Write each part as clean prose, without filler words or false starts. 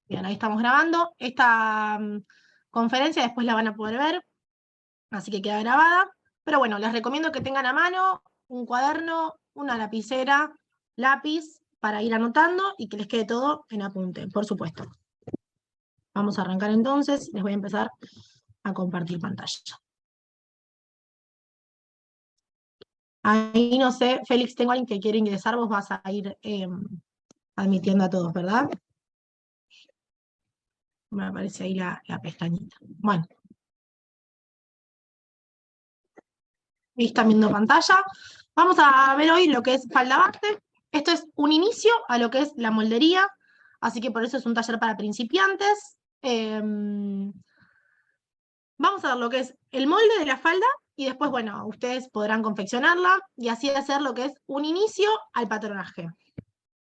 Bien, ahí estamos grabando. Esta conferencia después la van a poder ver, así que queda grabada. Pero bueno, les recomiendo que tengan a mano un cuaderno, una lapicera, lápiz, para ir anotando y que les quede todo en apunte, por supuesto. Vamos a arrancar entonces. Les voy a empezar a compartir pantalla. Ahí no sé, Félix, tengo a alguien que quiere ingresar, vos vas a ir admitiendo a todos, ¿verdad? Me aparece ahí la pestañita. Bueno. Ahí están viendo pantalla. Vamos a ver hoy lo que es falda base. Esto es un inicio a lo que es la moldería, así que por eso es un taller para principiantes. Vamos a ver lo que es el molde de la falda y después, bueno, ustedes podrán confeccionarla y así hacer lo que es un inicio al patronaje.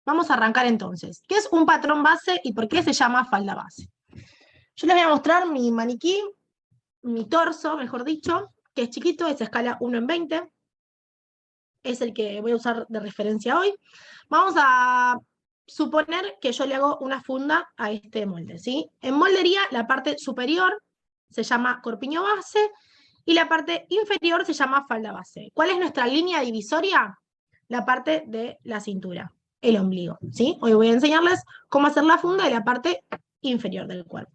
Vamos a arrancar entonces. ¿Qué es un patrón base y por qué se llama falda base? Yo les voy a mostrar mi maniquí, mi torso, mejor dicho, que es chiquito, es escala 1:20. Es el que voy a usar de referencia hoy. Vamos a suponer que yo le hago una funda a este molde, ¿sí? En moldería, la parte superior se llama corpiño base y la parte inferior se llama falda base. ¿Cuál es nuestra línea divisoria? La parte de la cintura, el ombligo, ¿sí? Hoy voy a enseñarles cómo hacer la funda de la parte inferior del cuerpo.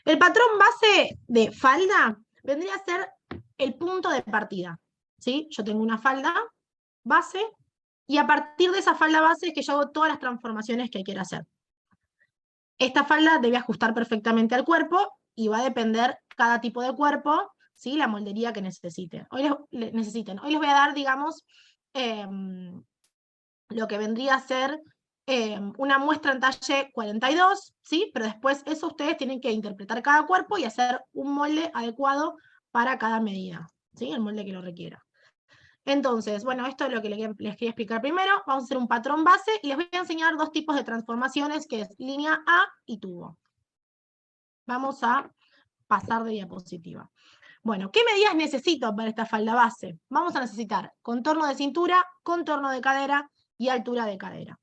El patrón base de falda vendría a ser el punto de partida, ¿sí? Yo tengo una falda base, y a partir de esa falda base es que yo hago todas las transformaciones que quiero hacer. Esta falda debe ajustar perfectamente al cuerpo y va a depender cada tipo de cuerpo, ¿sí? La moldería que necesiten. Hoy les voy a dar, digamos, lo que vendría a ser una muestra en talle 42, ¿sí? Pero después eso ustedes tienen que interpretar cada cuerpo y hacer un molde adecuado para cada medida, ¿sí? El molde que lo requiera. Entonces, bueno, esto es lo que les quería explicar primero. Vamos a hacer un patrón base y les voy a enseñar dos tipos de transformaciones, que es línea A y tubo. Vamos a pasar de diapositiva. Bueno, ¿qué medidas necesito para esta falda base? Vamos a necesitar contorno de cintura, contorno de cadera y altura de cadera.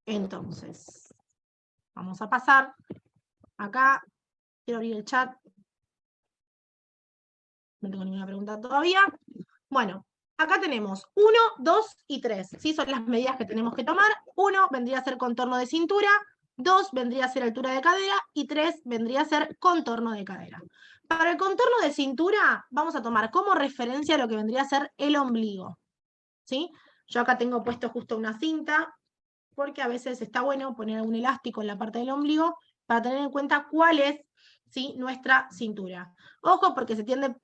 Entonces, vamos a pasar acá. Quiero abrir el chat. No tengo ninguna pregunta todavía. Bueno, acá tenemos 1, 2 y 3. ¿Sí? Son las medidas que tenemos que tomar. 1 vendría a ser contorno de cintura, 2 vendría a ser altura de cadera y 3 vendría a ser contorno de cadera. Para el contorno de cintura vamos a tomar como referencia lo que vendría a ser el ombligo. ¿Sí? Yo acá tengo puesto justo una cinta, porque a veces está bueno poner un elástico en la parte del ombligo para tener en cuenta cuál es, ¿sí?, nuestra cintura. Ojo, porque se tiende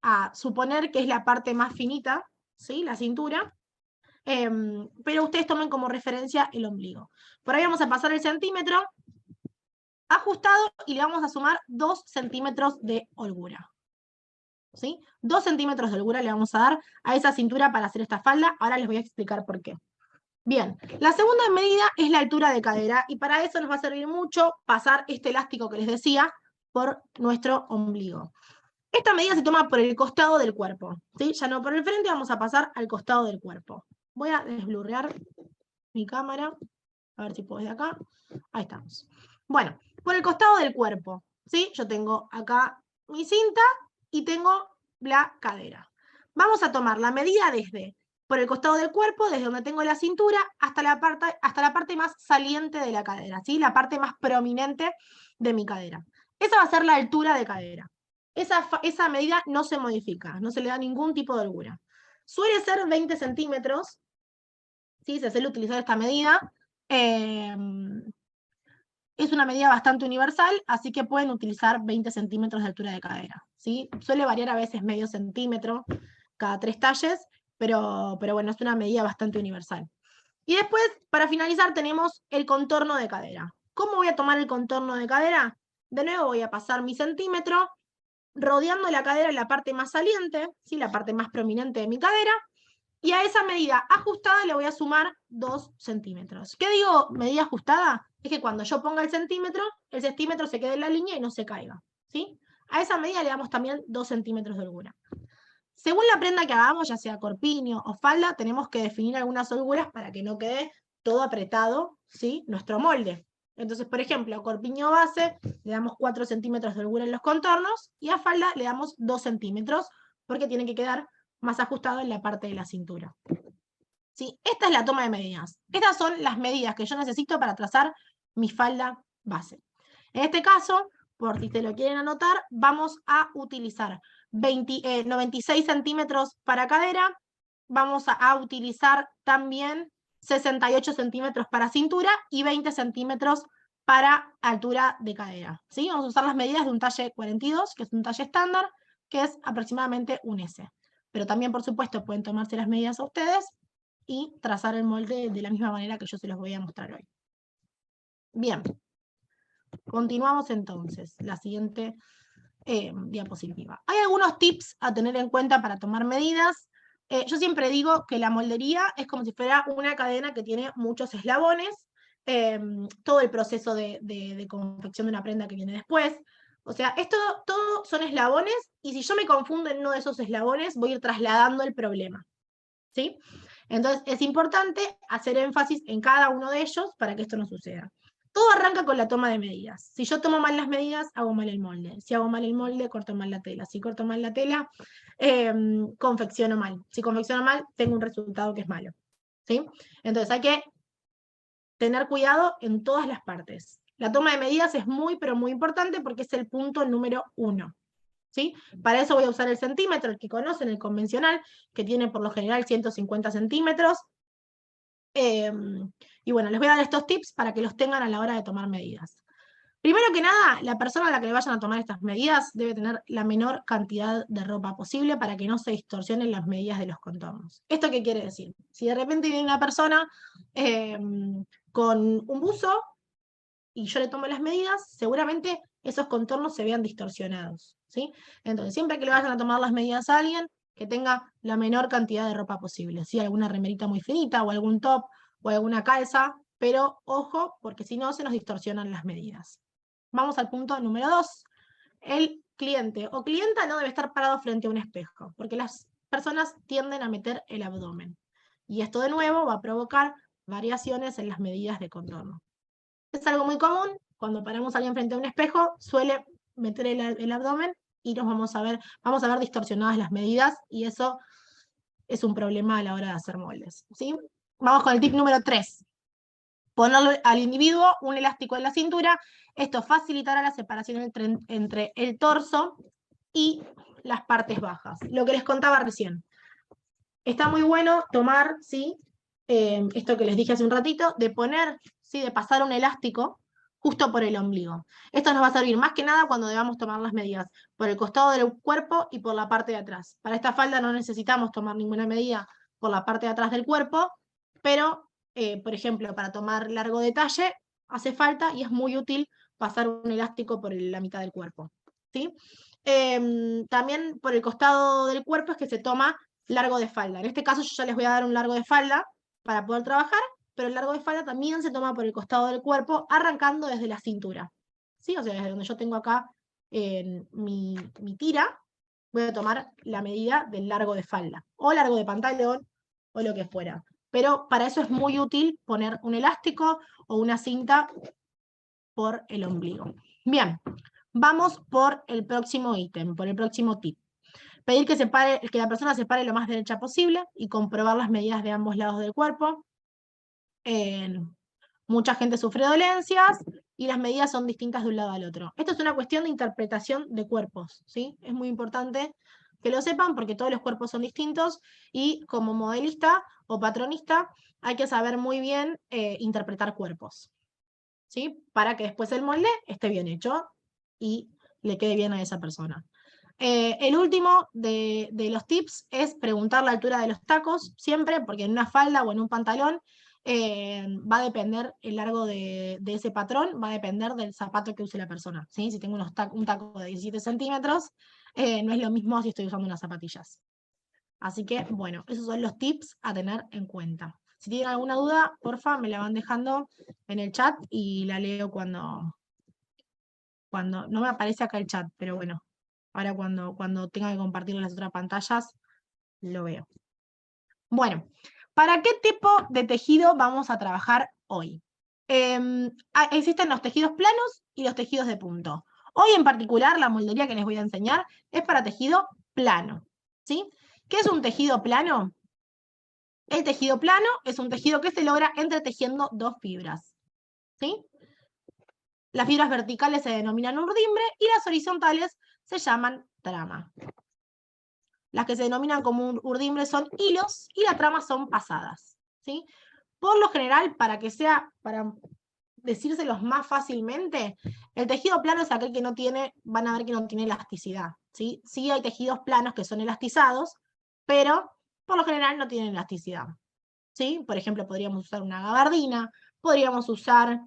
a suponer que es la parte más finita, ¿sí?, la cintura, pero ustedes tomen como referencia el ombligo. Por ahí vamos a pasar el centímetro ajustado y le vamos a sumar 2 centímetros de holgura. ¿Sí? 2 centímetros de holgura le vamos a dar a esa cintura para hacer esta falda. Ahora les voy a explicar por qué. Bien, la segunda medida es la altura de cadera y para eso nos va a servir mucho pasar este elástico que les decía por nuestro ombligo. Esta medida se toma por el costado del cuerpo, ¿sí? Ya no por el frente, vamos a pasar al costado del cuerpo. Voy a desblurrear mi cámara, a ver si puedo desde acá. Ahí estamos. Bueno, por el costado del cuerpo, ¿sí? Yo tengo acá mi cinta y tengo la cadera. Vamos a tomar la medida desde por el costado del cuerpo, desde donde tengo la cintura, hasta la parte más saliente de la cadera, ¿sí? La parte más prominente de mi cadera. Esa va a ser la altura de cadera. Esa medida no se modifica, no se le da ningún tipo de holgura. Suele ser 20 centímetros, ¿sí? Se suele utilizar esta medida. Es una medida bastante universal, así que pueden utilizar 20 centímetros de altura de cadera, ¿sí? Suele variar a veces medio centímetro cada 3 talles, pero bueno, es una medida bastante universal. Y después, para finalizar, tenemos el contorno de cadera. ¿Cómo voy a tomar el contorno de cadera? De nuevo voy a pasar mi centímetro, rodeando la cadera en la parte más saliente, ¿sí? La parte más prominente de mi cadera, y a esa medida ajustada le voy a sumar 2 centímetros. ¿Qué digo medida ajustada? Es que cuando yo ponga el centímetro se quede en la línea y no se caiga, ¿sí? A esa medida le damos también 2 centímetros de holgura. Según la prenda que hagamos, ya sea corpiño o falda, tenemos que definir algunas holguras para que no quede todo apretado, ¿sí?, nuestro molde. Entonces, por ejemplo, a corpiño base le damos 4 centímetros de holgura en los contornos y a falda le damos 2 centímetros porque tiene que quedar más ajustado en la parte de la cintura. ¿Sí? Esta es la toma de medidas. Estas son las medidas que yo necesito para trazar mi falda base. En este caso, por si se lo quieren anotar, vamos a utilizar 96 centímetros para cadera, vamos a utilizar también 68 centímetros para cintura y 20 centímetros para altura de cadera. ¿Sí? Vamos a usar las medidas de un talle 42, que es un talle estándar, que es aproximadamente un S. Pero también, por supuesto, pueden tomarse las medidas a ustedes y trazar el molde de la misma manera que yo se los voy a mostrar hoy. Bien. Continuamos entonces. La siguiente diapositiva. Hay algunos tips a tener en cuenta para tomar medidas. Yo siempre digo que la moldería es como si fuera una cadena que tiene muchos eslabones, todo el proceso de confección de una prenda que viene después. O sea, esto todo son eslabones, y si yo me confundo en uno de esos eslabones, voy a ir trasladando el problema. ¿Sí? Entonces, es importante hacer énfasis en cada uno de ellos para que esto no suceda. Todo arranca con la toma de medidas. Si yo tomo mal las medidas, hago mal el molde. Si hago mal el molde, corto mal la tela. Si corto mal la tela, confecciono mal. Si confecciono mal, tengo un resultado que es malo. ¿Sí? Entonces hay que tener cuidado en todas las partes. La toma de medidas es muy, pero muy importante porque es el punto número 1. ¿Sí? Para eso voy a usar el centímetro, el que conocen, el convencional, que tiene por lo general 150 centímetros. Y bueno, les voy a dar estos tips para que los tengan a la hora de tomar medidas. Primero que nada, la persona a la que le vayan a tomar estas medidas debe tener la menor cantidad de ropa posible para que no se distorsionen las medidas de los contornos. ¿Esto qué quiere decir? Si de repente viene una persona con un buzo y yo le tomo las medidas, seguramente esos contornos se vean distorsionados, ¿sí? Entonces, siempre que le vayan a tomar las medidas a alguien, que tenga la menor cantidad de ropa posible, ¿sí? Alguna remerita muy finita, o algún top, o alguna calza, pero ojo, porque si no se nos distorsionan las medidas. Vamos al punto número 2. El cliente o clienta no debe estar parado frente a un espejo, porque las personas tienden a meter el abdomen. Y esto de nuevo va a provocar variaciones en las medidas de contorno. Es algo muy común, cuando paramos a alguien frente a un espejo, suele meter el abdomen y nos vamos a ver distorsionadas las medidas, y eso es un problema a la hora de hacer moldes. ¿Sí? Vamos con el tip número 3. Ponerle al individuo un elástico en la cintura. Esto facilitará la separación entre el torso y las partes bajas. Lo que les contaba recién. Está muy bueno tomar, ¿sí? Esto que les dije hace un ratito, de poner, ¿sí? De pasar un elástico justo por el ombligo. Esto nos va a servir más que nada cuando debamos tomar las medidas por el costado del cuerpo y por la parte de atrás. Para esta falda no necesitamos tomar ninguna medida por la parte de atrás del cuerpo, pero, por ejemplo, para tomar largo detalle hace falta y es muy útil pasar un elástico por la mitad del cuerpo. ¿Sí? También por el costado del cuerpo es que se toma largo de falda. En este caso yo ya les voy a dar un largo de falda para poder trabajar, pero el largo de falda también se toma por el costado del cuerpo, arrancando desde la cintura. ¿Sí? O sea, desde donde yo tengo acá mi tira, voy a tomar la medida del largo de falda, o largo de pantalón, o lo que fuera. Pero para eso es muy útil poner un elástico o una cinta por el ombligo. Bien, vamos por el próximo ítem, por el próximo tip. Pedir que la persona se pare lo más derecha posible y comprobar las medidas de ambos lados del cuerpo. Mucha gente sufre dolencias y las medidas son distintas de un lado al otro. Esto es una cuestión de interpretación de cuerpos, ¿sí? Es muy importante que lo sepan porque todos los cuerpos son distintos y como modelista o patronista hay que saber muy bien interpretar cuerpos, ¿sí? Para que después el molde esté bien hecho y le quede bien a esa persona. El último de los tips es preguntar la altura de los tacos, siempre, porque en una falda o en un pantalón va a depender el largo de ese patrón, va a depender del zapato que use la persona. ¿Sí? Si tengo un taco de 17 centímetros, no es lo mismo si estoy usando unas zapatillas. Así que, bueno, esos son los tips a tener en cuenta. Si tienen alguna duda, porfa, me la van dejando en el chat y la leo cuando no me aparece acá el chat, pero bueno. Ahora cuando tenga que compartir las otras pantallas, lo veo. Bueno, ¿para qué tipo de tejido vamos a trabajar hoy? existen los tejidos planos y los tejidos de punto. Hoy en particular la moldería que les voy a enseñar es para tejido plano, ¿sí? ¿Qué es un tejido plano? El tejido plano es un tejido que se logra entretejiendo dos fibras, ¿sí? Las fibras verticales se denominan urdimbre y las horizontales se llaman trama. Las que se denominan como urdimbre son hilos y las tramas son pasadas, ¿sí? Por lo general, para decírselos más fácilmente, el tejido plano es aquel que no tiene, van a ver que no tiene elasticidad, ¿sí? Sí hay tejidos planos que son elastizados, pero por lo general no tienen elasticidad, ¿sí? Por ejemplo, podríamos usar una gabardina, podríamos usar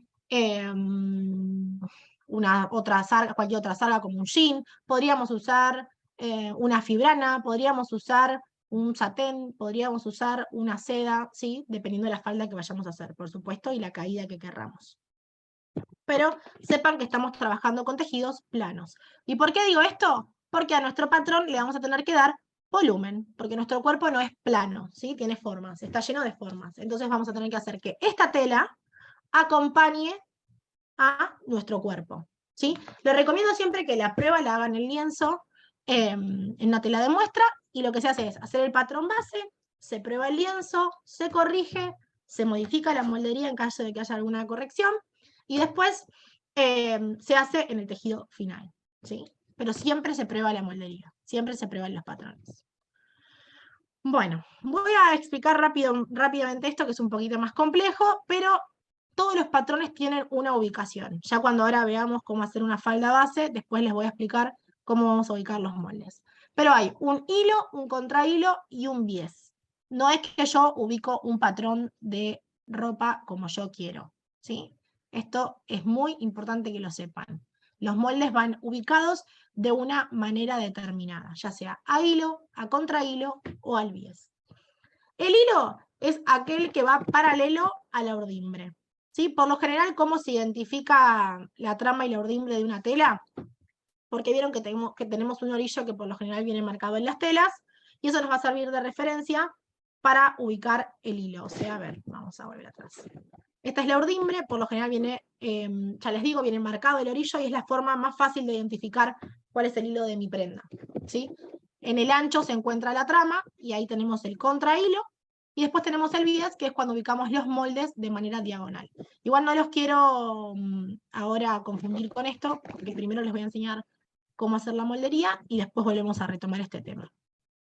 cualquier otra sarga como un jean, podríamos usar una fibrana, podríamos usar un satén, podríamos usar una seda, ¿sí? Dependiendo de la falda que vayamos a hacer, por supuesto, y la caída que querramos. Pero sepan que estamos trabajando con tejidos planos. ¿Y por qué digo esto? Porque a nuestro patrón le vamos a tener que dar volumen, porque nuestro cuerpo no es plano, ¿sí? Tiene formas, está lleno de formas. Entonces vamos a tener que hacer que esta tela acompañe a nuestro cuerpo, ¿sí? Les recomiendo siempre que la prueba la hagan en lienzo, en una tela de muestra, y lo que se hace es hacer el patrón base, se prueba el lienzo, se corrige, se modifica la moldería en caso de que haya alguna corrección, y después se hace en el tejido final, ¿sí? Pero siempre se prueba la moldería, siempre se prueban los patrones. Bueno, voy a explicar rápidamente esto, que es un poquito más complejo, pero todos los patrones tienen una ubicación. Ya cuando ahora veamos cómo hacer una falda base, después les voy a explicar cómo vamos a ubicar los moldes. Pero hay un hilo, un contrahilo y un bies. No es que yo ubico un patrón de ropa como yo quiero, ¿sí? Esto es muy importante que lo sepan. Los moldes van ubicados de una manera determinada, ya sea a hilo, a contrahilo o al bies. El hilo es aquel que va paralelo a la urdimbre, ¿sí? Por lo general, ¿cómo se identifica la trama y la urdimbre de una tela? Porque vieron que tenemos un orillo que por lo general viene marcado en las telas, y eso nos va a servir de referencia para ubicar el hilo. O sea, a ver, vamos a volver atrás. Esta es la urdimbre, por lo general viene, ya les digo, viene marcado el orillo y es la forma más fácil de identificar cuál es el hilo de mi prenda, ¿sí? En el ancho se encuentra la trama y ahí tenemos el contrahilo, y después tenemos el bies, que es cuando ubicamos los moldes de manera diagonal. Igual no los quiero ahora confundir con esto, porque primero les voy a enseñar cómo hacer la moldería y después volvemos a retomar este tema.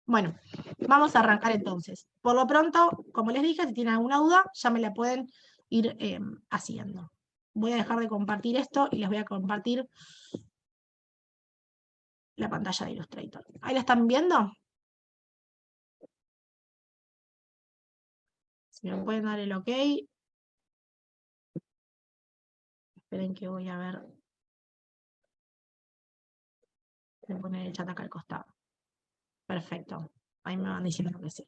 Bueno, vamos a arrancar entonces. Por lo pronto, como les dije, si tienen alguna duda, ya me la pueden ir haciendo. Voy a dejar de compartir esto y les voy a compartir la pantalla de Illustrator. ¿Ahí la están viendo? Si me pueden dar el OK. Esperen que voy a ver. Voy a poner el chat acá al costado. Perfecto. Ahí me van diciendo que sí.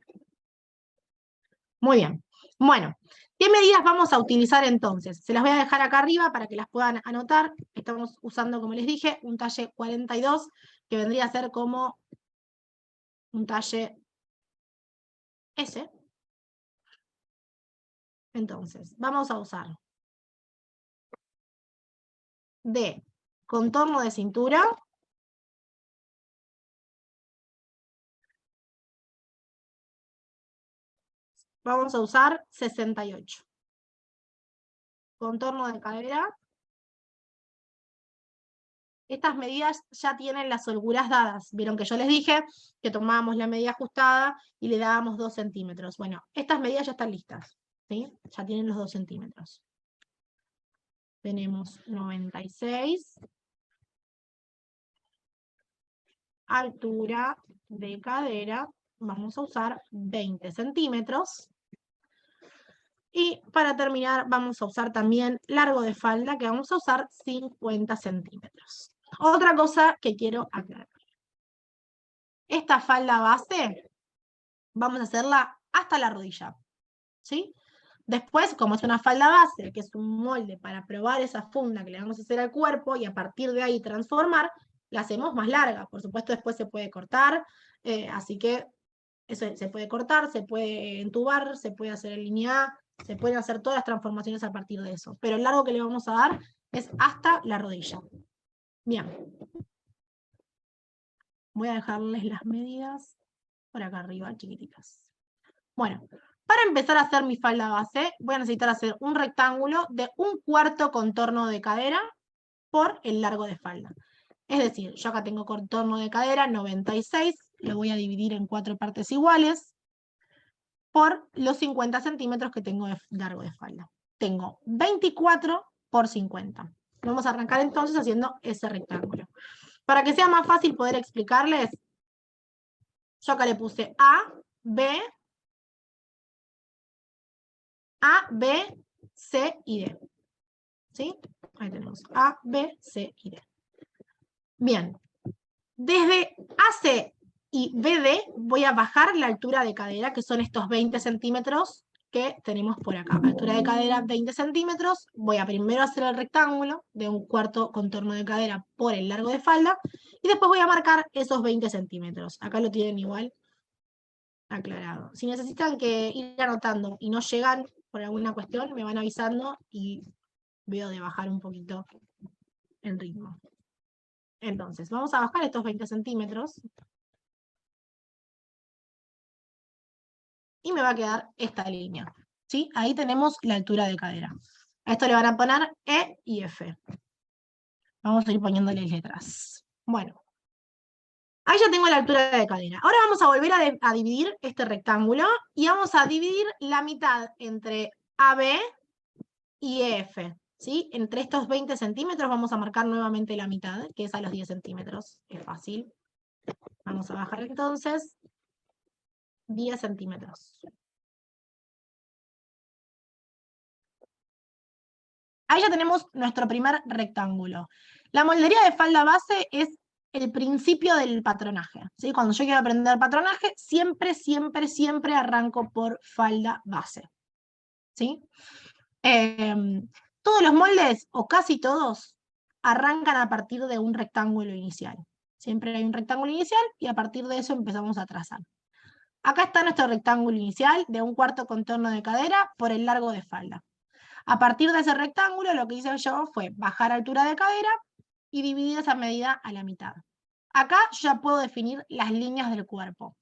Muy bien. Bueno, ¿qué medidas vamos a utilizar entonces? Se las voy a dejar acá arriba para que las puedan anotar. Estamos usando, como les dije, un talle 42, que vendría a ser como un talle S. Entonces, vamos a usar de contorno de cintura, vamos a usar 68. Contorno de cadera. Estas medidas ya tienen las holguras dadas. Vieron que yo les dije que tomábamos la medida ajustada y le dábamos 2 centímetros. Bueno, estas medidas ya están listas, ¿sí? Ya tienen los 2 centímetros. Tenemos 96. Altura de cadera, vamos a usar 20 centímetros. Y para terminar, vamos a usar también largo de falda, que vamos a usar 50 centímetros. Otra cosa que quiero aclarar. Esta falda base, vamos a hacerla hasta la rodilla, ¿sí? Después, como es una falda base, que es un molde para probar esa funda que le vamos a hacer al cuerpo y a partir de ahí transformar, la hacemos más larga. Por supuesto, después se puede cortar, así que eso se puede cortar, se puede entubar, se puede hacer en línea A, Se pueden hacer todas las transformaciones a partir de eso, pero el largo que le vamos a dar es hasta la rodilla. Bien. Voy a dejarles las medidas por acá arriba, chiquititas. Bueno, para empezar a hacer mi falda base, voy a necesitar hacer un rectángulo de 1/4 contorno de cadera por el largo de falda. Es decir, yo acá tengo contorno de cadera 96, lo voy a dividir en 4 partes iguales por los 50 centímetros que tengo de largo de falda. Tengo 24 por 50. Vamos a arrancar entonces haciendo ese rectángulo. Para que sea más fácil poder explicarles, yo acá le puse A, B, C y D. ¿Sí? Ahí tenemos A, B, C y D. Bien. Desde AC y BD voy a bajar la altura de cadera, que son estos 20 centímetros que tenemos por acá. Altura de cadera 20 centímetros. Voy a primero hacer el rectángulo de 1/4 contorno de cadera por el largo de falda. Y después voy a marcar esos 20 centímetros. Acá lo tienen igual aclarado. Si necesitan que ir anotando y no llegan por alguna cuestión, me van avisando y veo de bajar un poquito el ritmo. Entonces, vamos a bajar estos 20 centímetros. Y me va a quedar esta línea. ¿Sí? Ahí tenemos la altura de cadera. A esto le van a poner E y F. Vamos a ir poniéndole letras. Bueno. Ahí ya tengo la altura de cadera. Ahora vamos a volver a dividir este rectángulo y vamos a dividir la mitad entre AB y EF. ¿Sí? Entre estos 20 centímetros vamos a marcar nuevamente la mitad, que es a los 10 centímetros. Es fácil. Vamos a bajar entonces 10 centímetros. Ahí ya tenemos nuestro primer rectángulo. La moldería de falda base es el principio del patronaje. ¿Sí? Cuando yo quiero aprender patronaje, siempre, siempre, siempre arranco por falda base. ¿Sí? Todos los moldes, o casi todos, arrancan a partir de un rectángulo inicial. Siempre hay un rectángulo inicial y a partir de eso empezamos a trazar. Acá está nuestro rectángulo inicial de 1/4 contorno de cadera por el largo de falda. A partir de ese rectángulo, lo que hice yo fue bajar altura de cadera y dividir esa medida a la mitad. Acá ya puedo definir las líneas del cuerpo.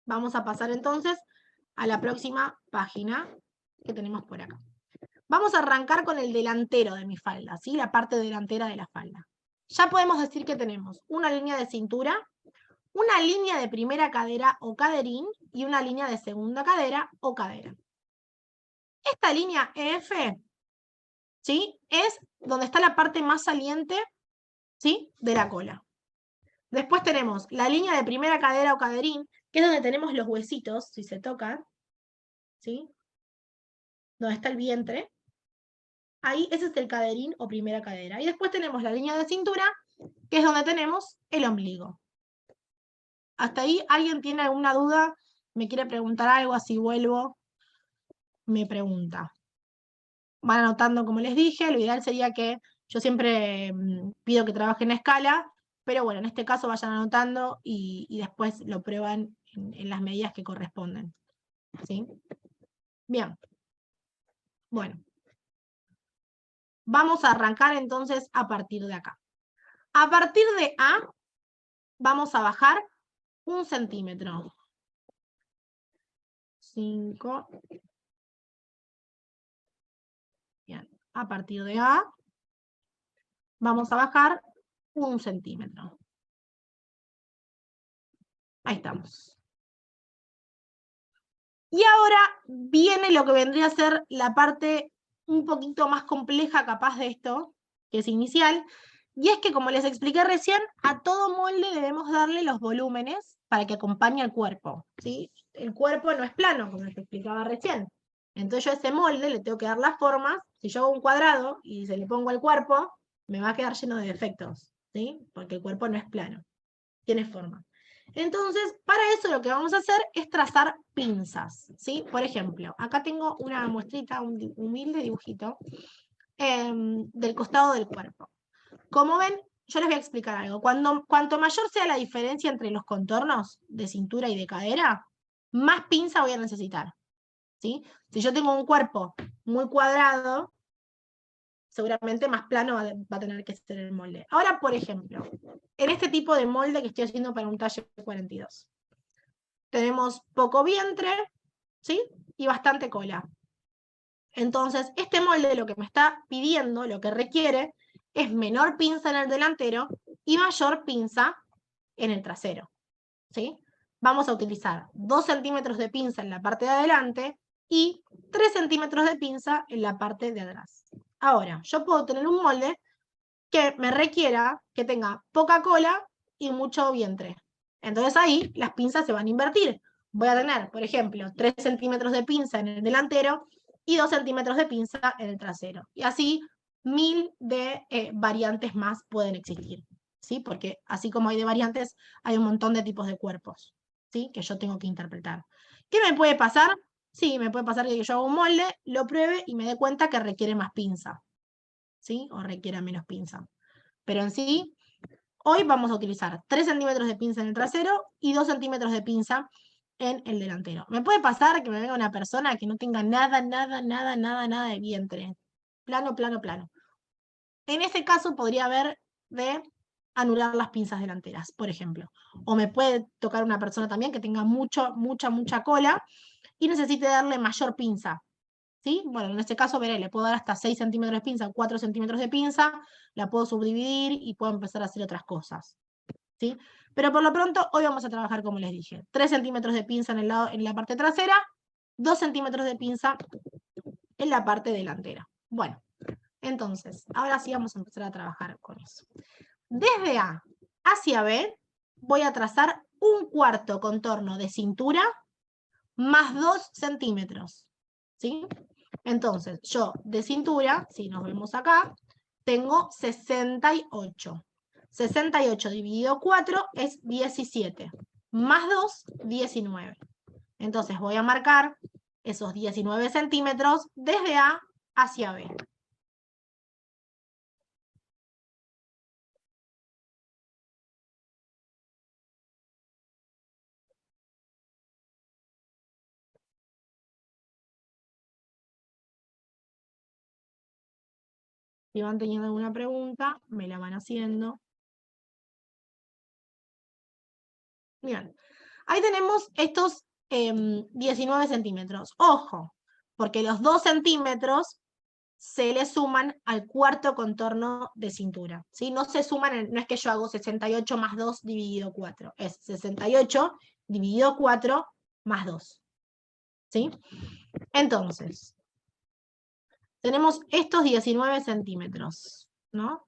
Vamos a pasar entonces a la próxima página que tenemos por acá. Vamos a arrancar con el delantero de mi falda, ¿sí? La parte delantera de la falda. Ya podemos decir que tenemos una línea de cintura, una línea de primera cadera o caderín y una línea de segunda cadera o cadera. Esta línea EF, ¿sí? Es donde está la parte más saliente, ¿sí? De la cola. Después tenemos la línea de primera cadera o caderín, que es donde tenemos los huesitos, si se tocan, ¿sí? Donde está el vientre. Ahí ese es el caderín o primera cadera. Y después tenemos la línea de cintura, que es donde tenemos el ombligo. ¿Hasta ahí alguien tiene alguna duda? ¿Me quiere preguntar algo? Así vuelvo. Me pregunta. Van anotando como les dije, lo ideal sería que yo siempre pido que trabajen a escala, pero bueno, en este caso vayan anotando y después lo prueban en las medidas que corresponden. ¿Sí? Bien. Bueno. Vamos a arrancar entonces a partir de acá. A partir de A, vamos a bajar 1 centímetro. 5. Bien. A partir de A, vamos a bajar 1 centímetro. Ahí estamos. Y ahora viene lo que vendría a ser la parte un poquito más compleja capaz de esto, que es inicial, y es que como les expliqué recién, a todo molde debemos darle los volúmenes para que acompañe al cuerpo, ¿sí? El cuerpo no es plano, como les explicaba recién. Entonces yo a ese molde le tengo que dar las formas. Si yo hago un cuadrado y se le pongo al cuerpo, me va a quedar lleno de defectos, ¿sí? Porque el cuerpo no es plano, tiene forma. Entonces, para eso lo que vamos a hacer es trazar pinzas, ¿sí? Por ejemplo, acá tengo una muestrita, un humilde dibujito del costado del cuerpo. Como ven, yo les voy a explicar algo. Cuanto mayor sea la diferencia entre los contornos de cintura y de cadera, más pinza voy a necesitar, ¿sí? Si yo tengo un cuerpo muy cuadrado, seguramente más plano va a tener que ser el molde. Ahora, por ejemplo, en este tipo de molde que estoy haciendo para un talle 42, tenemos poco vientre, ¿sí? Y bastante cola. Entonces, este molde lo que me está pidiendo, lo que requiere, es menor pinza en el delantero y mayor pinza en el trasero, ¿sí? Vamos a utilizar 2 centímetros de pinza en la parte de adelante y 3 centímetros de pinza en la parte de atrás. Ahora, yo puedo tener un molde que me requiera que tenga poca cola y mucho vientre. Entonces ahí las pinzas se van a invertir. Voy a tener, por ejemplo, 3 centímetros de pinza en el delantero y 2 centímetros de pinza en el trasero. Y así 1000 de variantes más pueden existir, ¿sí? Porque así como hay de variantes, hay un montón de tipos de cuerpos, ¿sí? Que yo tengo que interpretar. ¿Qué me puede pasar? Sí, me puede pasar que yo hago un molde, lo pruebe y me dé cuenta que requiere más pinza, ¿sí? O requiera menos pinza. Pero en sí, hoy vamos a utilizar 3 centímetros de pinza en el trasero y 2 centímetros de pinza en el delantero. Me puede pasar que me venga una persona que no tenga nada, nada, nada, nada, nada de vientre. Plano, plano, plano. En ese caso podría haber de anular las pinzas delanteras, por ejemplo. O me puede tocar una persona también que tenga mucha cola y necesite darle mayor pinza. ¿Sí? Bueno, en este caso, veré, le puedo dar hasta 6 centímetros de pinza, 4 centímetros de pinza, la puedo subdividir y puedo empezar a hacer otras cosas, ¿sí? Pero por lo pronto, hoy vamos a trabajar como les dije. 3 centímetros de pinza en la parte trasera, 2 centímetros de pinza en la parte delantera. Bueno, entonces, ahora sí vamos a empezar a trabajar con eso. Desde A hacia B, voy a trazar un cuarto contorno de cintura más 2 centímetros, ¿sí? Entonces, yo de cintura, si nos vemos acá, tengo 68. 68 dividido 4 es 17. Más 2, 19. Entonces voy a marcar esos 19 centímetros desde A hacia B. Si van teniendo alguna pregunta, me la van haciendo. Bien, ahí tenemos estos 19 centímetros. Ojo, porque los 2 centímetros se le suman al cuarto contorno de cintura, ¿sí? No se suman, no es que yo hago 68 más 2 dividido 4, es 68 dividido 4 más 2, ¿sí? Entonces, tenemos estos 19 centímetros, ¿no?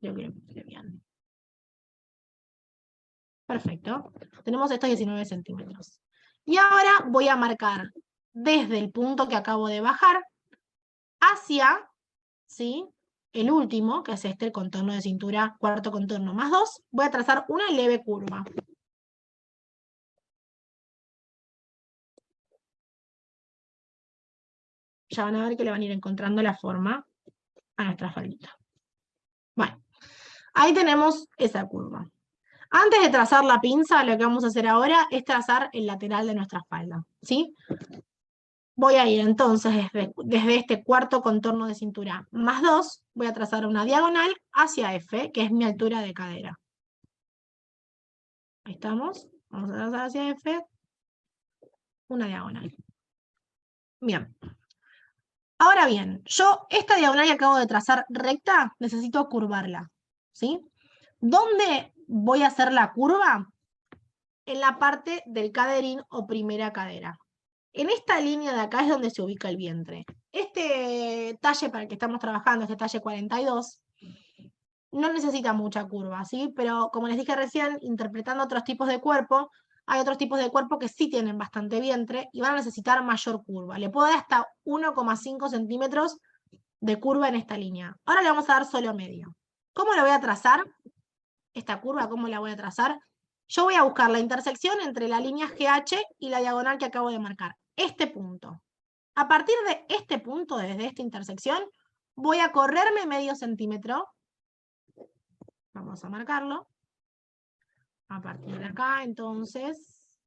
Yo creo que bien. Perfecto. Tenemos estos 19 centímetros. Y ahora voy a marcar desde el punto que acabo de bajar hacia, ¿sí? El último, que es este, el contorno de cintura, cuarto contorno más 2, voy a trazar una leve curva. Ya van a ver que le van a ir encontrando la forma a nuestra faldita. Bueno, ahí tenemos esa curva. Antes de trazar la pinza, lo que vamos a hacer ahora es trazar el lateral de nuestra falda, ¿sí? Voy a ir entonces desde este cuarto contorno de cintura más 2, voy a trazar una diagonal hacia F, que es mi altura de cadera. Ahí estamos. Vamos a trazar hacia F una diagonal. Bien. Ahora bien, yo esta diagonal que acabo de trazar recta, necesito curvarla, ¿sí? ¿Dónde voy a hacer la curva? En la parte del caderín o primera cadera. En esta línea de acá es donde se ubica el vientre. Este talle para el que estamos trabajando, este talle 42, no necesita mucha curva, ¿sí? Pero como les dije recién, interpretando otros tipos de cuerpo, hay otros tipos de cuerpo que sí tienen bastante vientre y van a necesitar mayor curva. Le puedo dar hasta 1,5 centímetros de curva en esta línea. Ahora le vamos a dar solo medio. ¿Cómo lo voy a trazar? Esta curva, ¿cómo la voy a trazar? Yo voy a buscar la intersección entre la línea GH y la diagonal que acabo de marcar. Este punto. A partir de este punto, desde esta intersección, voy a correrme medio centímetro. Vamos a marcarlo. A partir de acá, entonces,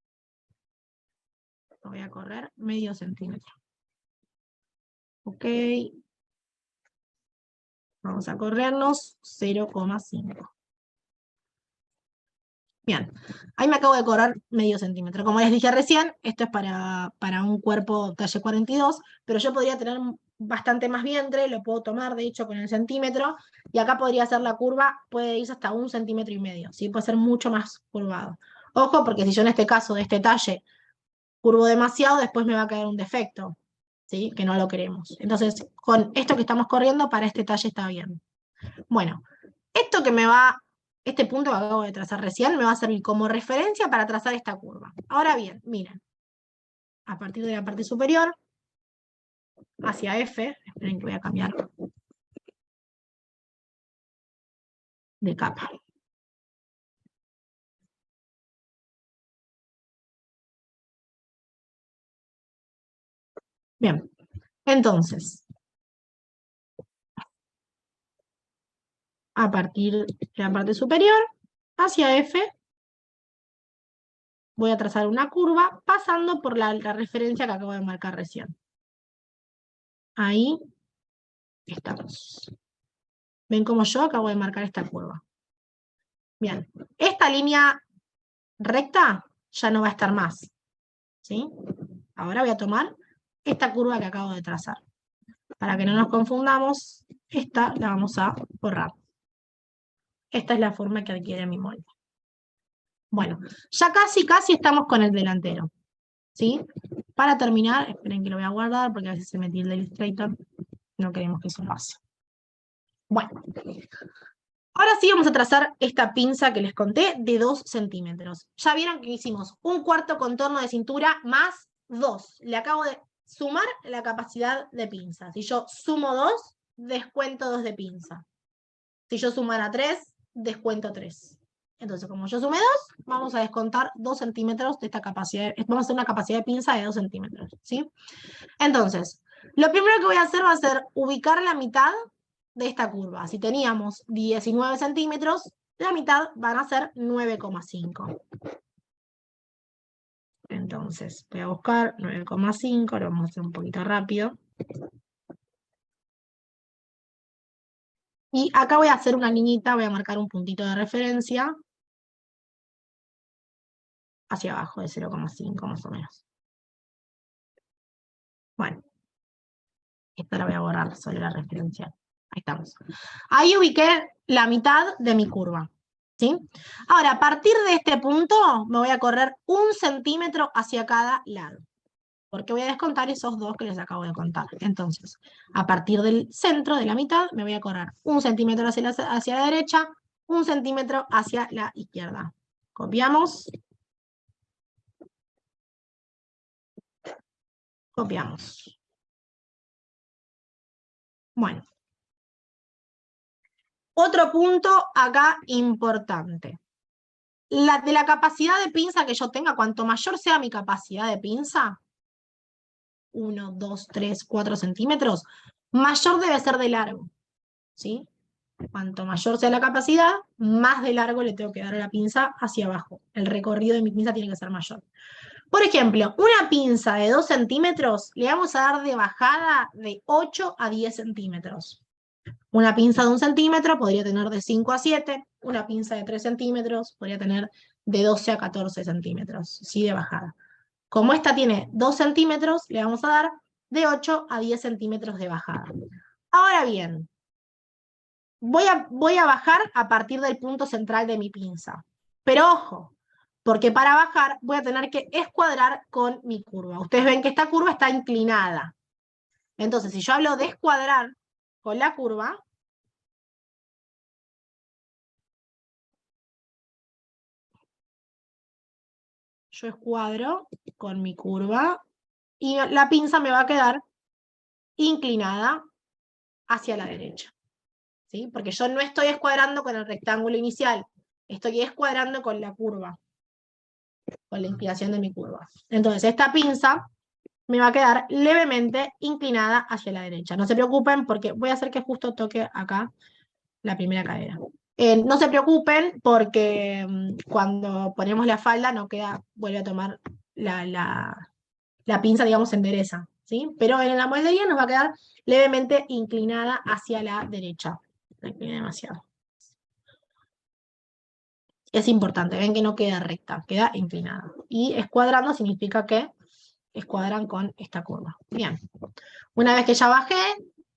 lo voy a correr medio centímetro. Ok. Vamos a corrernos 0,5. Bien, ahí me acabo de correr medio centímetro. Como les dije recién, esto es para un cuerpo talle 42, pero yo podría tener bastante más vientre, lo puedo tomar de hecho con el centímetro, y acá podría ser la curva, puede irse hasta 1,5 centímetros, ¿sí? Puede ser mucho más curvado. Ojo, porque si yo en este caso de este talle curvo demasiado, después me va a caer un defecto, ¿sí? Que no lo queremos. Entonces, con esto que estamos corriendo, para este talle está bien. Bueno, esto que este punto que acabo de trazar recién, me va a servir como referencia para trazar esta curva. Ahora bien, miren, a partir de la parte superior, hacia F, esperen que voy a cambiar de capa. Bien, entonces, a partir de la parte superior, hacia F, voy a trazar una curva pasando por la referencia que acabo de marcar recién. Ahí estamos. ¿Ven cómo yo acabo de marcar esta curva? Bien, esta línea recta ya no va a estar más, ¿sí? Ahora voy a tomar esta curva que acabo de trazar. Para que no nos confundamos, esta la vamos a borrar. Esta es la forma que adquiere mi molde. Bueno, ya casi estamos con el delantero, ¿sí? Para terminar, esperen que lo voy a guardar porque a veces se me tilda el Illustrator. No queremos que eso pase. Bueno, ahora sí vamos a trazar esta pinza que les conté de 2 centímetros. Ya vieron que hicimos un cuarto contorno de cintura más 2. Le acabo de sumar la capacidad de pinza. Si yo sumo 2, descuento 2 de pinza. Si yo sumara 3, descuento 3. Entonces, como yo sumé 2, vamos a descontar 2 centímetros de esta capacidad. Vamos a hacer una capacidad de pinza de 2 centímetros, ¿sí? Entonces, lo primero que voy a hacer va a ser ubicar la mitad de esta curva. Si teníamos 19 centímetros, la mitad van a ser 9,5. Entonces, voy a buscar 9,5, lo vamos a hacer un poquito rápido. Y acá voy a hacer una liñita, voy a marcar un puntito de referencia hacia abajo de 0,5 más o menos. Bueno, esta la voy a borrar sobre la referencia. Ahí estamos. Ahí ubiqué la mitad de mi curva, ¿sí? Ahora, a partir de este punto, me voy a correr 1 centímetro hacia cada lado, porque voy a descontar esos 2 que les acabo de contar. Entonces, a partir del centro, de la mitad, me voy a correr 1 centímetro hacia la derecha, 1 centímetro hacia la izquierda. Copiamos. Copiamos. Bueno. Otro punto acá importante. De la capacidad de pinza que yo tenga, cuanto mayor sea mi capacidad de pinza, 1, 2, 3, 4 centímetros, mayor debe ser de largo, ¿sí? Cuanto mayor sea la capacidad, más de largo le tengo que dar a la pinza hacia abajo. El recorrido de mi pinza tiene que ser mayor. Por ejemplo, una pinza de 2 centímetros le vamos a dar de bajada de 8 a 10 centímetros. Una pinza de 1 centímetro podría tener de 5 a 7, una pinza de 3 centímetros podría tener de 12 a 14 centímetros, ¿sí? De bajada. Como esta tiene 2 centímetros, le vamos a dar de 8 a 10 centímetros de bajada. Ahora bien, voy a bajar a partir del punto central de mi pinza. Pero ojo, porque para bajar voy a tener que escuadrar con mi curva. Ustedes ven que esta curva está inclinada. Entonces, si yo hablo de escuadrar con la curva, yo escuadro con mi curva y la pinza me va a quedar inclinada hacia la derecha, ¿sí? Porque yo no estoy escuadrando con el rectángulo inicial, estoy escuadrando con la curva, con la inclinación de mi curva. Entonces, esta pinza me va a quedar levemente inclinada hacia la derecha. No se preocupen porque voy a hacer que justo toque acá la primera cadera. No se preocupen porque cuando ponemos la falda no queda, vuelve a tomar la pinza, digamos, se endereza, ¿sí? Pero en la moldería nos va a quedar levemente inclinada hacia la derecha. La incliné demasiado. Es importante, ven que no queda recta, queda inclinada. Y escuadrando significa que escuadran con esta curva. Bien. Una vez que ya bajé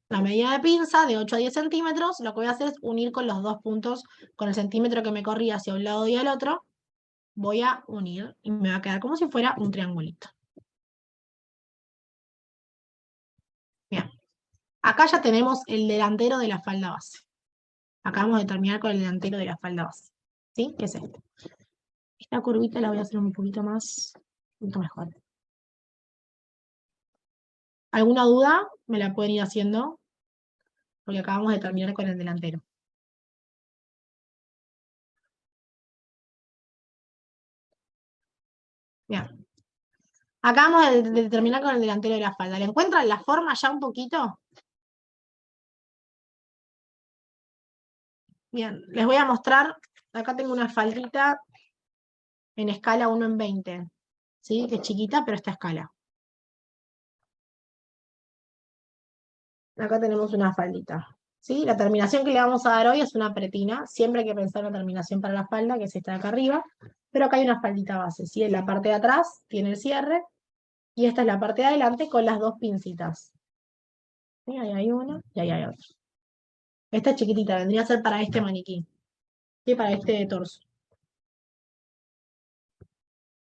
la medida de pinza de 8 a 10 centímetros, lo que voy a hacer es unir con los dos puntos, con el centímetro que me corría hacia un lado y al otro, voy a unir y me va a quedar como si fuera un triangulito. Bien. Acá ya tenemos el delantero de la falda base. Acabamos de terminar con el delantero de la falda base. ¿Sí? ¿Qué es este? Esta curvita la voy a hacer un poquito mejor. ¿Alguna duda? Me la pueden ir haciendo, porque acabamos de terminar con el delantero. Bien. Acabamos de terminar con el delantero de la falda. ¿Le encuentran la forma ya un poquito? Bien, les voy a mostrar. Acá tengo una faldita en escala 1 en 20. ¿Sí? Que es chiquita, pero está a escala. Acá tenemos una faldita. ¿Sí? La terminación que le vamos a dar hoy es una pretina. Siempre hay que pensar en una terminación para la falda, que es esta de acá arriba. Pero acá hay una faldita base. ¿Sí? En la parte de atrás tiene el cierre. Y esta es la parte de adelante con las dos pincitas. ¿Sí? Ahí hay una y ahí hay otra. Esta es chiquitita, vendría a ser para este maniquí. ¿Sí? Para este torso.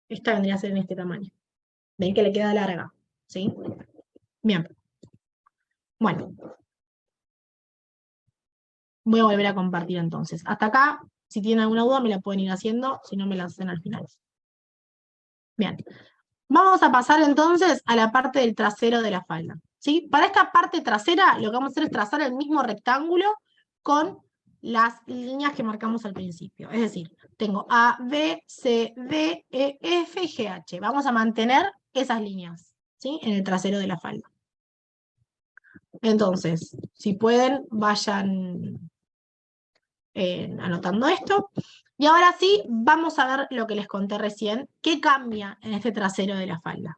Esta vendría a ser en este tamaño. Ven que le queda larga. ¿Sí? Bien. Bueno, voy a volver a compartir entonces. Hasta acá, si tienen alguna duda, me la pueden ir haciendo, si no me la hacen al final. Bien. Vamos a pasar entonces a la parte del trasero de la falda. ¿Sí? Para esta parte trasera, lo que vamos a hacer es trazar el mismo rectángulo con las líneas que marcamos al principio. Es decir, tengo A, B, C, D, E, F y G, H. Vamos a mantener esas líneas, ¿sí? En el trasero de la falda. Entonces, si pueden, vayan anotando esto. Y ahora sí, vamos a ver lo que les conté recién. ¿Qué cambia en este trasero de la falda?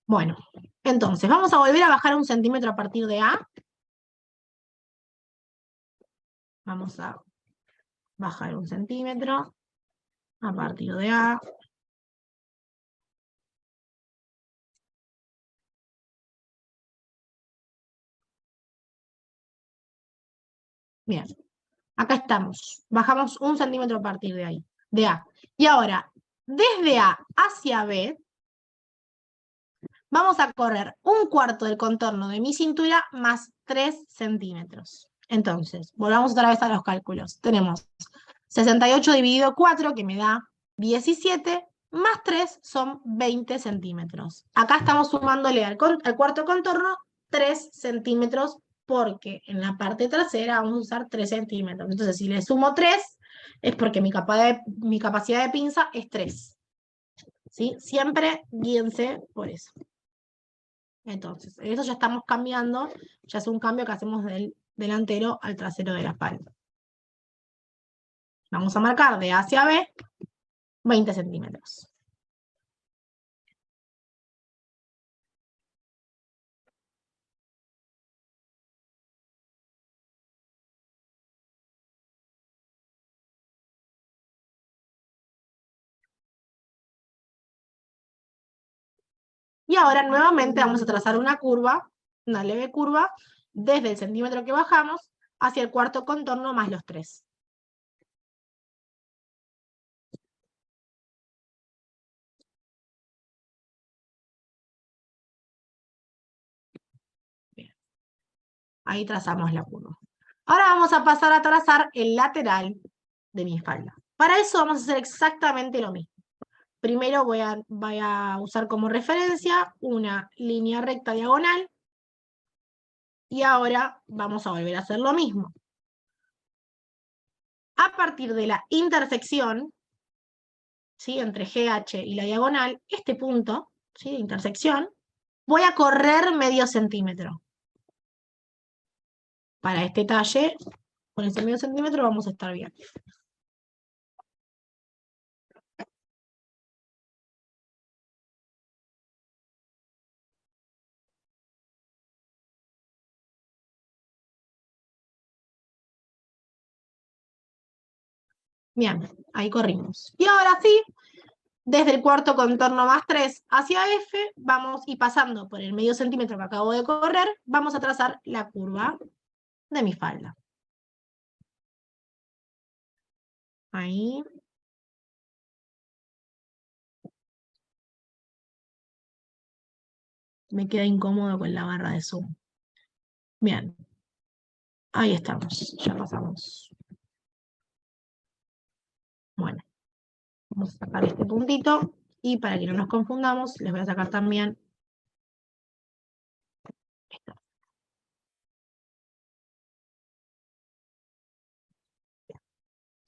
Bueno, entonces, vamos a volver a bajar 1 centímetro a partir de A. Vamos a bajar 1 centímetro a partir de A. Bien, acá estamos. Bajamos 1 centímetro a partir de ahí, de A. Y ahora, desde A hacia B, vamos a correr 1/4 del contorno de mi cintura más 3 centímetros. Entonces, volvamos otra vez a los cálculos. Tenemos 68 dividido 4, que me da 17, más 3 son 20 centímetros. Acá estamos sumándole al cuarto contorno 3 centímetros, porque en la parte trasera vamos a usar 3 centímetros. Entonces, si le sumo 3, es porque mi capacidad de pinza es 3. ¿Sí? Siempre guíense por eso. Entonces, eso ya estamos cambiando, ya es un cambio que hacemos del delantero al trasero de la falda. Vamos a marcar de A hacia B 20 centímetros. Y ahora nuevamente vamos a trazar una curva, una leve curva, desde el centímetro que bajamos hacia el cuarto contorno más los 3. Bien. Ahí trazamos la curva. Ahora vamos a pasar a trazar el lateral de mi espalda. Para eso vamos a hacer exactamente lo mismo. Primero voy a usar como referencia una línea recta diagonal. Y ahora vamos a volver a hacer lo mismo. A partir de la intersección, ¿sí? Entre GH y la diagonal, este punto, ¿sí? De intersección, voy a correr medio centímetro. Para este talle, con ese medio centímetro vamos a estar bien. Bien, ahí corrimos. Y ahora sí, desde el cuarto contorno más 3 hacia F, vamos y pasando por el medio centímetro que acabo de correr, vamos a trazar la curva de mi falda. Ahí. Me queda incómodo con la barra de zoom. Bien. Ahí estamos, ya pasamos. Bueno, vamos a sacar este puntito y para que no nos confundamos, les voy a sacar también esto.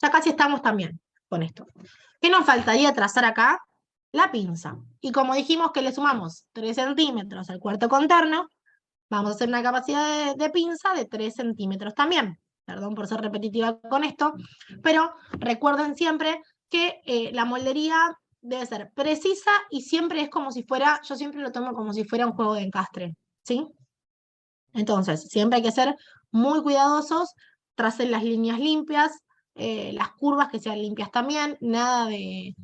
Ya casi estamos también con esto. ¿Qué nos faltaría trazar acá? La pinza. Y como dijimos que le sumamos 3 centímetros al cuarto contorno, vamos a hacer una capacidad de pinza de 3 centímetros también. Perdón por ser repetitiva con esto, pero recuerden siempre que la moldería debe ser precisa y siempre es como si fuera, yo siempre lo tomo como si fuera un juego de encastre, ¿sí? Entonces, siempre hay que ser muy cuidadosos, tracen las líneas limpias, las curvas que sean limpias también, nada de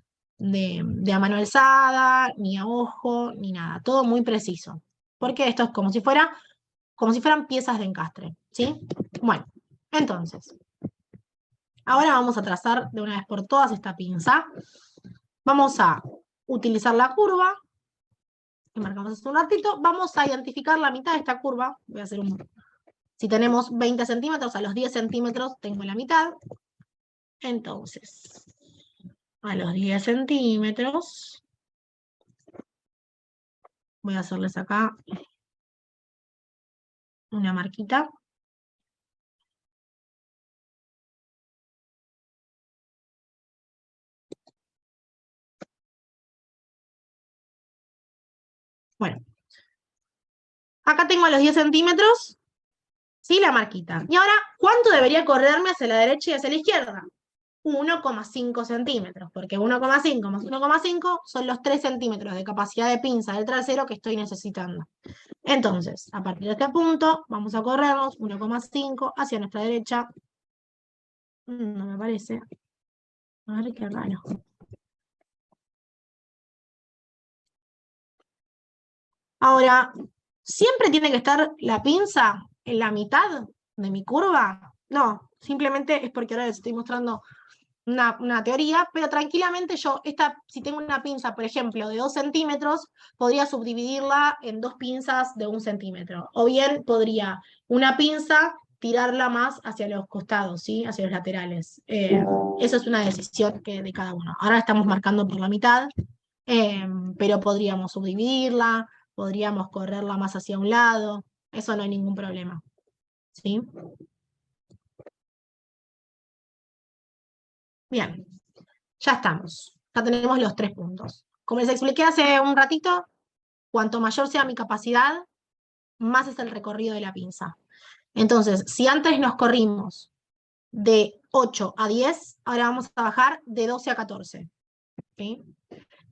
a mano alzada, ni a ojo, ni nada, todo muy preciso. Porque esto es como si fueran piezas de encastre, ¿sí? Bueno, entonces, ahora vamos a trazar de una vez por todas esta pinza. Vamos a utilizar la curva, que marcamos hace un ratito, vamos a identificar la mitad de esta curva, voy a hacer si tenemos 20 centímetros, a los 10 centímetros tengo la mitad, entonces, a los 10 centímetros, voy a hacerles acá una marquita. Bueno, acá tengo a los 10 centímetros, ¿sí? La marquita. Y ahora, ¿cuánto debería correrme hacia la derecha y hacia la izquierda? 1,5 centímetros, porque 1,5 más 1,5 son los 3 centímetros de capacidad de pinza del trasero que estoy necesitando. Entonces, a partir de este punto, vamos a corrernos 1,5 hacia nuestra derecha. No me parece. A ver, qué raro. Ahora, ¿siempre tiene que estar la pinza en la mitad de mi curva? No, simplemente es porque ahora les estoy mostrando una teoría, pero tranquilamente yo, si tengo una pinza, por ejemplo, de 2 centímetros, podría subdividirla en 2 pinzas de 1 centímetro. O bien podría una pinza tirarla más hacia los costados, ¿sí? Hacia los laterales. Eso es una decisión de cada uno. Ahora estamos marcando por la mitad, pero podríamos subdividirla, podríamos correrla más hacia un lado, eso no hay ningún problema. ¿Sí? Bien, ya estamos. Ya tenemos los 3 puntos. Como les expliqué hace un ratito, cuanto mayor sea mi capacidad, más es el recorrido de la pinza. Entonces, si antes nos corrimos de 8 a 10, ahora vamos a bajar de 12 a 14. ¿Sí?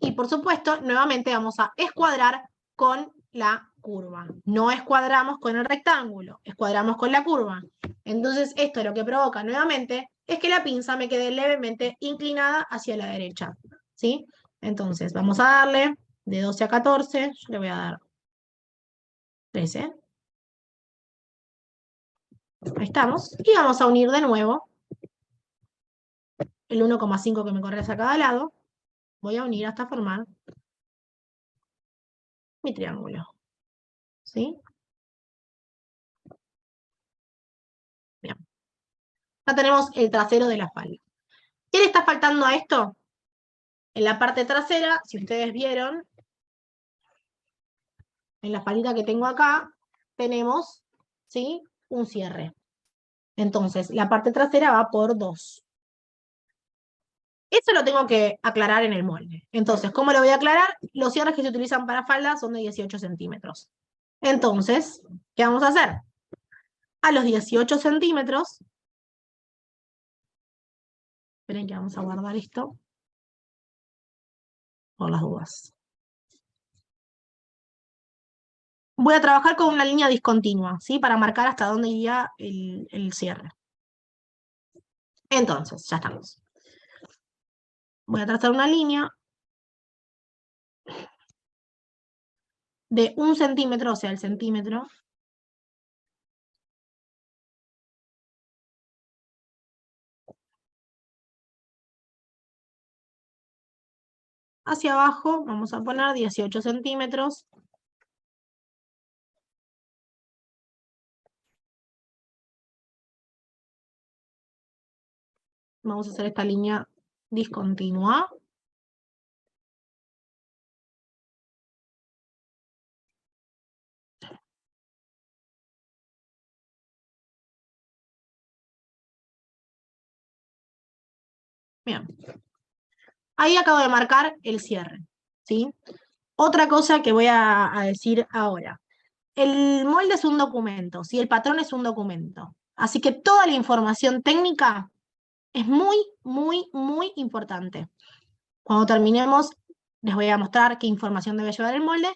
Y por supuesto, nuevamente vamos a escuadrar con la curva. No escuadramos con el rectángulo, escuadramos con la curva. Entonces, esto lo que provoca nuevamente es que la pinza me quede levemente inclinada hacia la derecha. ¿Sí? Entonces, vamos a darle de 12 a 14, yo le voy a dar 13. Ahí estamos. Y vamos a unir de nuevo el 1,5 que me corre hacia cada lado. Voy a unir hasta formar mi triángulo. ¿Sí? Bien. Ya tenemos el trasero de la falda. ¿Qué le está faltando a esto? En la parte trasera, si ustedes vieron, en la faldita que tengo acá, tenemos, ¿sí? Un cierre. Entonces, la parte trasera va por 2. Eso lo tengo que aclarar en el molde. Entonces, ¿cómo lo voy a aclarar? Los cierres que se utilizan para faldas son de 18 centímetros. Entonces, ¿qué vamos a hacer? A los 18 centímetros, esperen que vamos a guardar esto por las dudas. Voy a trabajar con una línea discontinua, ¿sí? Para marcar hasta dónde iría el cierre. Entonces, ya estamos. Voy a trazar una línea de 1 centímetro, o sea, el centímetro, hacia abajo, vamos a poner 18 centímetros. Vamos a hacer esta línea discontinua. Bien. Ahí acabo de marcar el cierre, ¿sí? Otra cosa que voy a decir ahora. El molde es un documento, ¿sí? El patrón es un documento. Así que toda la información técnica es muy, muy, muy importante. Cuando terminemos, les voy a mostrar qué información debe llevar el molde,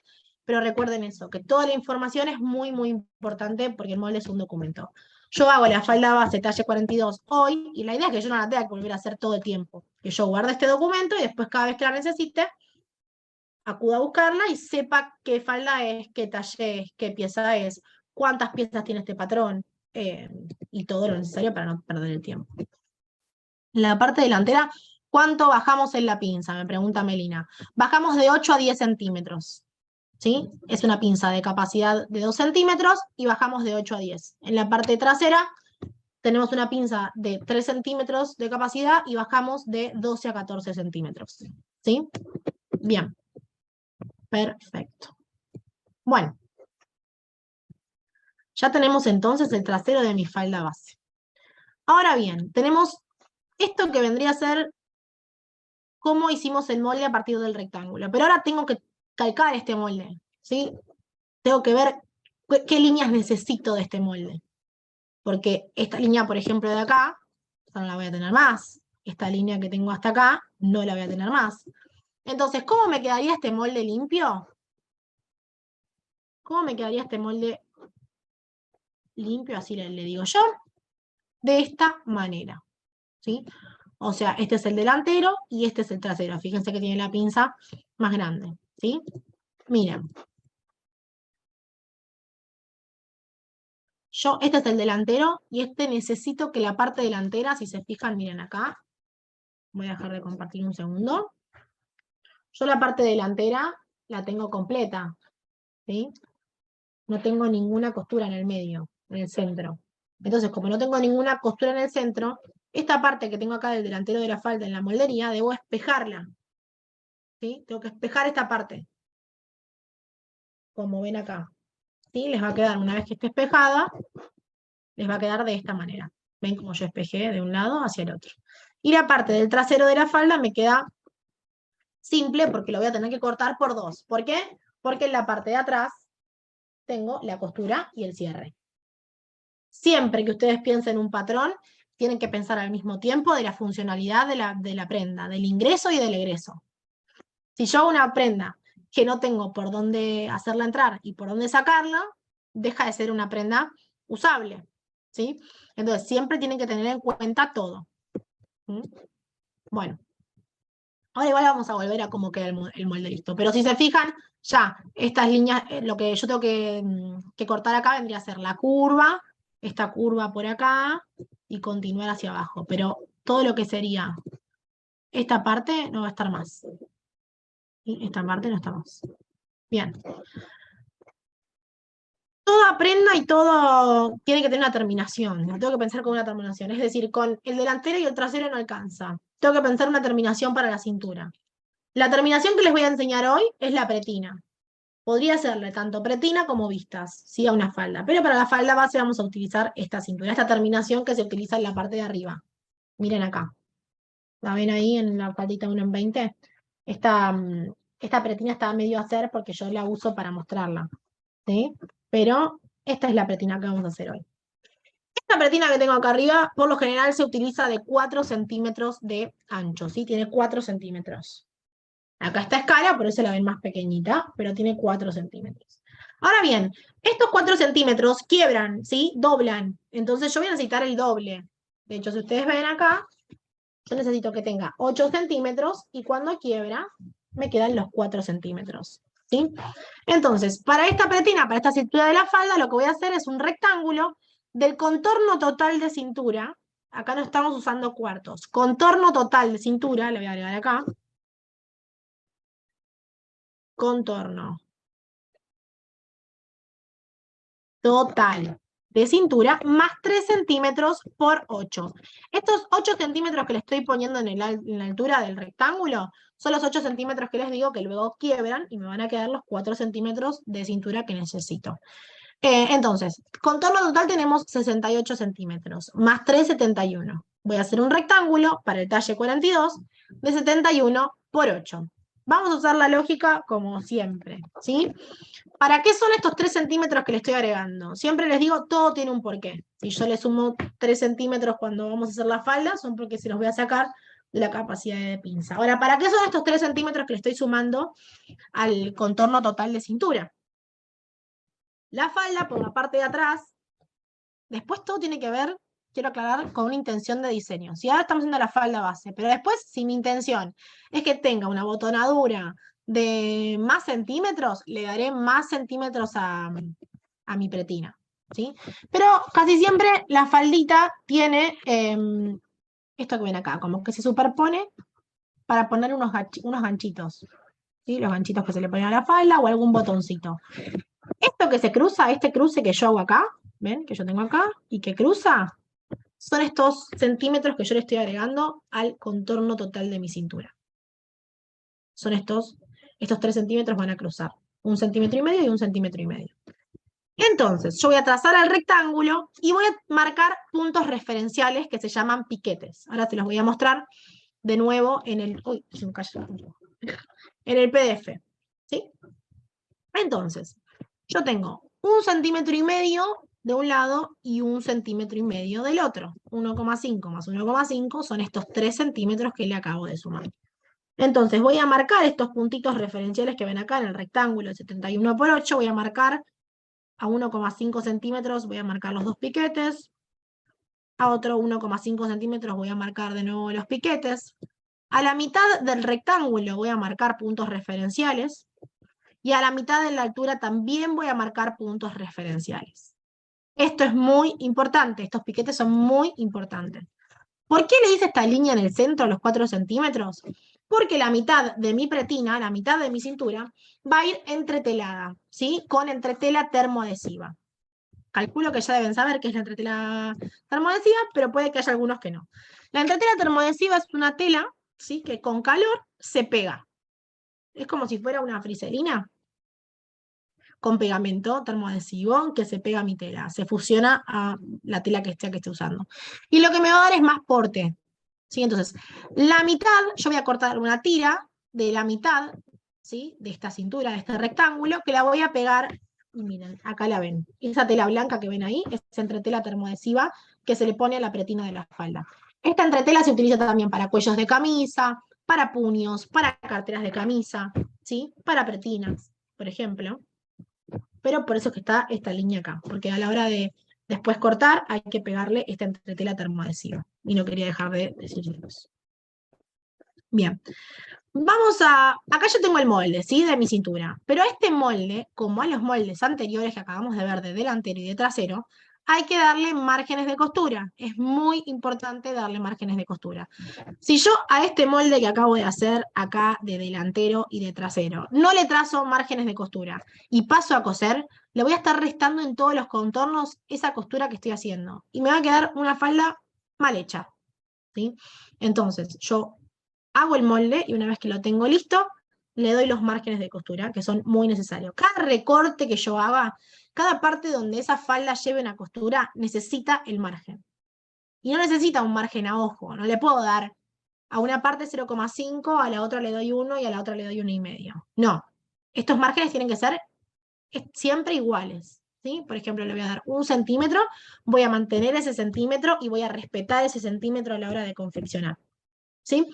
pero recuerden eso, que toda la información es muy, muy importante porque el molde es un documento. Yo hago la falda base talle 42 hoy, y la idea es que yo no la tenga que volver a hacer todo el tiempo. Que yo guarde este documento y después cada vez que la necesite, acuda a buscarla y sepa qué falda es, qué talle es, qué pieza es, cuántas piezas tiene este patrón, y todo lo necesario para no perder el tiempo. La parte delantera, ¿cuánto bajamos en la pinza? Me pregunta Melina. Bajamos de 8 a 10 centímetros. ¿Sí? Es una pinza de capacidad de 2 centímetros y bajamos de 8 a 10. En la parte trasera tenemos una pinza de 3 centímetros de capacidad y bajamos de 12 a 14 centímetros. ¿Sí? Bien. Perfecto. Bueno. Ya tenemos entonces el trasero de mi falda base. Ahora bien, tenemos esto que vendría a ser cómo hicimos el molde a partir del rectángulo. Pero ahora tengo que calcar este molde, ¿sí? Tengo que ver qué líneas necesito de este molde. Porque esta línea, por ejemplo, de acá, no la voy a tener más. Esta línea que tengo hasta acá, no la voy a tener más. Entonces, ¿cómo me quedaría este molde limpio? ¿Cómo me quedaría este molde limpio? Así le digo yo. De esta manera, ¿sí? O sea, este es el delantero y este es el trasero. Fíjense que tiene la pinza más grande, ¿sí? Miren. Este es el delantero y este necesito que la parte delantera, si se fijan, miren acá. Voy a dejar de compartir un segundo. Yo la parte delantera la tengo completa, ¿sí? No tengo ninguna costura en el medio, en el centro. Entonces, como no tengo ninguna costura en el centro, esta parte que tengo acá del delantero de la falda en la moldería, debo espejarla, ¿sí? Tengo que espejar esta parte, como ven acá, ¿sí? Les va a quedar, una vez que esté espejada, les va a quedar de esta manera. ¿Ven cómo yo espejé de un lado hacia el otro? Y la parte del trasero de la falda me queda simple porque lo voy a tener que cortar por 2. ¿Por qué? Porque en la parte de atrás tengo la costura y el cierre. Siempre que ustedes piensen un patrón, tienen que pensar al mismo tiempo de la funcionalidad de la prenda, del ingreso y del egreso. Si yo hago una prenda que no tengo por dónde hacerla entrar y por dónde sacarla, deja de ser una prenda usable, ¿sí? Entonces, siempre tienen que tener en cuenta todo. ¿Mm? Bueno, ahora igual vamos a volver a cómo queda el molde listo. Pero si se fijan, ya, estas líneas, lo que yo tengo que cortar acá vendría a ser la curva, esta curva por acá, y continuar hacia abajo. Pero todo lo que sería esta parte no va a estar más. Y esta parte no está más. Bien. Toda prenda y todo tiene que tener una terminación. Lo tengo que pensar con una terminación. Es decir, con el delantero y el trasero no alcanza. Tengo que pensar una terminación para la cintura. La terminación que les voy a enseñar hoy es la pretina. Podría serle tanto pretina como vistas, ¿sí? A una falda. Pero para la falda base vamos a utilizar esta cintura, esta terminación que se utiliza en la parte de arriba. Miren acá. ¿La ven ahí en la faldita 1 en 20? Esta pretina está a medio hacer porque yo la uso para mostrarla, ¿sí? Pero esta es la pretina que vamos a hacer hoy. Esta pretina que tengo acá arriba, por lo general se utiliza de 4 centímetros de ancho, ¿sí? Tiene 4 centímetros. Acá está escala, por eso la ven más pequeñita, pero tiene 4 centímetros. Ahora bien, estos 4 centímetros quiebran, ¿sí? Doblan. Entonces yo voy a necesitar el doble. De hecho, si ustedes ven acá, yo necesito que tenga 8 centímetros y cuando quiebra me quedan los 4 centímetros. ¿Sí? Entonces, para esta pretina, para esta cintura de la falda, lo que voy a hacer es un rectángulo del contorno total de cintura. Acá no estamos usando cuartos. Contorno total de cintura, le voy a agregar acá. Contorno total de cintura más 3 centímetros por 8. Estos 8 centímetros que le estoy poniendo en la altura del rectángulo son los 8 centímetros que les digo que luego quiebran y me van a quedar los 4 centímetros de cintura que necesito. Entonces, contorno total tenemos 68 centímetros, más 3, 71. Voy a hacer un rectángulo para el talle 42 de 71 por 8. Vamos a usar la lógica como siempre, ¿sí? ¿Para qué son estos 3 centímetros que le estoy agregando? Siempre les digo, todo tiene un porqué. Si yo le sumo 3 centímetros cuando vamos a hacer la falda, son porque se los voy a sacar de la capacidad de pinza. Ahora, ¿para qué son estos 3 centímetros que le estoy sumando al contorno total de cintura? La falda, por la parte de atrás, después todo tiene que ver, quiero aclarar, con una intención de diseño. Si ahora estamos haciendo la falda base, pero después, si mi intención es que tenga una botonadura de más centímetros, le daré más centímetros a mi pretina, ¿sí? Pero casi siempre la faldita tiene esto que ven acá, como que se superpone para poner unos ganchitos, ¿sí? Los ganchitos que se le ponen a la falda o algún botoncito. Esto que se cruza, este cruce que yo hago acá, ¿ven? Que yo tengo acá, y que cruza, son estos centímetros que yo le estoy agregando al contorno total de mi cintura. Son estos 3 centímetros van a cruzar. 1,5 centímetros y 1,5 centímetros. Entonces, yo voy a trazar el rectángulo y voy a marcar puntos referenciales que se llaman piquetes. Ahora te los voy a mostrar de nuevo en el... Uy, se me cayó. En el PDF. ¿Sí? Entonces, yo tengo 1,5 centímetros de un lado y 1,5 centímetros del otro. 1,5 más 1,5 son estos 3 centímetros que le acabo de sumar. Entonces voy a marcar estos puntitos referenciales que ven acá en el rectángulo de 71 por 8, voy a marcar a 1,5 centímetros, voy a marcar los 2 piquetes, a otro 1,5 centímetros voy a marcar de nuevo los piquetes, a la mitad del rectángulo voy a marcar puntos referenciales, y a la mitad de la altura también voy a marcar puntos referenciales. Esto es muy importante, estos piquetes son muy importantes. ¿Por qué le hice esta línea en el centro, los 4 centímetros? Porque la mitad de mi pretina, la mitad de mi cintura, va a ir entretelada, ¿sí? Con entretela termoadhesiva. Calculo que ya deben saber qué es la entretela termoadhesiva, pero puede que haya algunos que no. La entretela termoadhesiva es una tela, ¿sí? Que con calor se pega. Es como si fuera una friselina con pegamento termoadhesivo que se pega a mi tela, se fusiona a la tela que esté usando. Y lo que me va a dar es más porte. ¿Sí? Entonces, la mitad, yo voy a cortar una tira de la mitad, ¿sí? De esta cintura, de este rectángulo, que la voy a pegar, y miren, acá la ven. Esa tela blanca que ven ahí es entretela termoadhesiva que se le pone a la pretina de la falda. Esta entretela se utiliza también para cuellos de camisa, para puños, para carteras de camisa, ¿sí? Para pretinas, por ejemplo. Pero por eso es que está esta línea acá, porque a la hora de después cortar hay que pegarle esta entretela termoadhesiva. Y no quería dejar de decirles. Bien. Vamos a... Acá yo tengo el molde, ¿sí? De mi cintura. Pero a este molde, como a los moldes anteriores que acabamos de ver de delantero y de trasero, hay que darle márgenes de costura. Es muy importante darle márgenes de costura. Si yo a este molde que acabo de hacer acá de delantero y de trasero, no le trazo márgenes de costura y paso a coser, le voy a estar restando en todos los contornos esa costura que estoy haciendo. Y me va a quedar una falda mal hecha, ¿sí? Entonces, yo hago el molde y una vez que lo tengo listo, le doy los márgenes de costura, que son muy necesarios. Cada recorte que yo haga, cada parte donde esa falda lleve una costura, necesita el margen. Y no necesita un margen a ojo, no le puedo dar a una parte 0,5, a la otra le doy 1 y a la otra le doy 1,5. No, estos márgenes tienen que ser siempre iguales. ¿Sí? Por ejemplo, le voy a dar 1 centímetro, voy a mantener ese centímetro y voy a respetar ese centímetro a la hora de confeccionar. ¿Sí?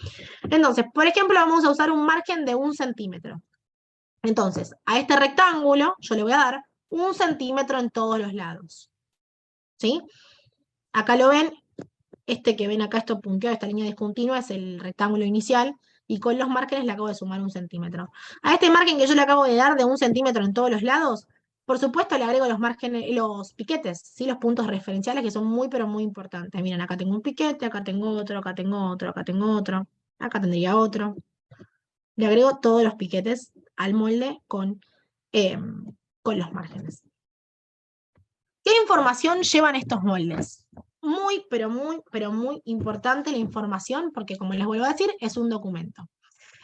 Entonces, por ejemplo, vamos a usar un margen de 1 centímetro. Entonces, a este rectángulo yo le voy a dar 1 centímetro en todos los lados. ¿Sí? Acá lo ven, Este que ven acá, esto punteado, esta línea discontinua, es el rectángulo inicial, y con los márgenes le acabo de sumar 1 centímetro. A este margen que yo le acabo de dar de 1 centímetro en todos los lados, por supuesto le agrego los márgenes, los piquetes, ¿sí? Los puntos referenciales que son muy, pero muy importantes. Miren, acá tengo un piquete, acá tengo otro, acá tengo otro, acá tengo otro, acá tendría otro. Le agrego todos los piquetes al molde con los márgenes. ¿Qué información llevan estos moldes? Muy, pero muy importante la información, porque como les vuelvo a decir, es un documento.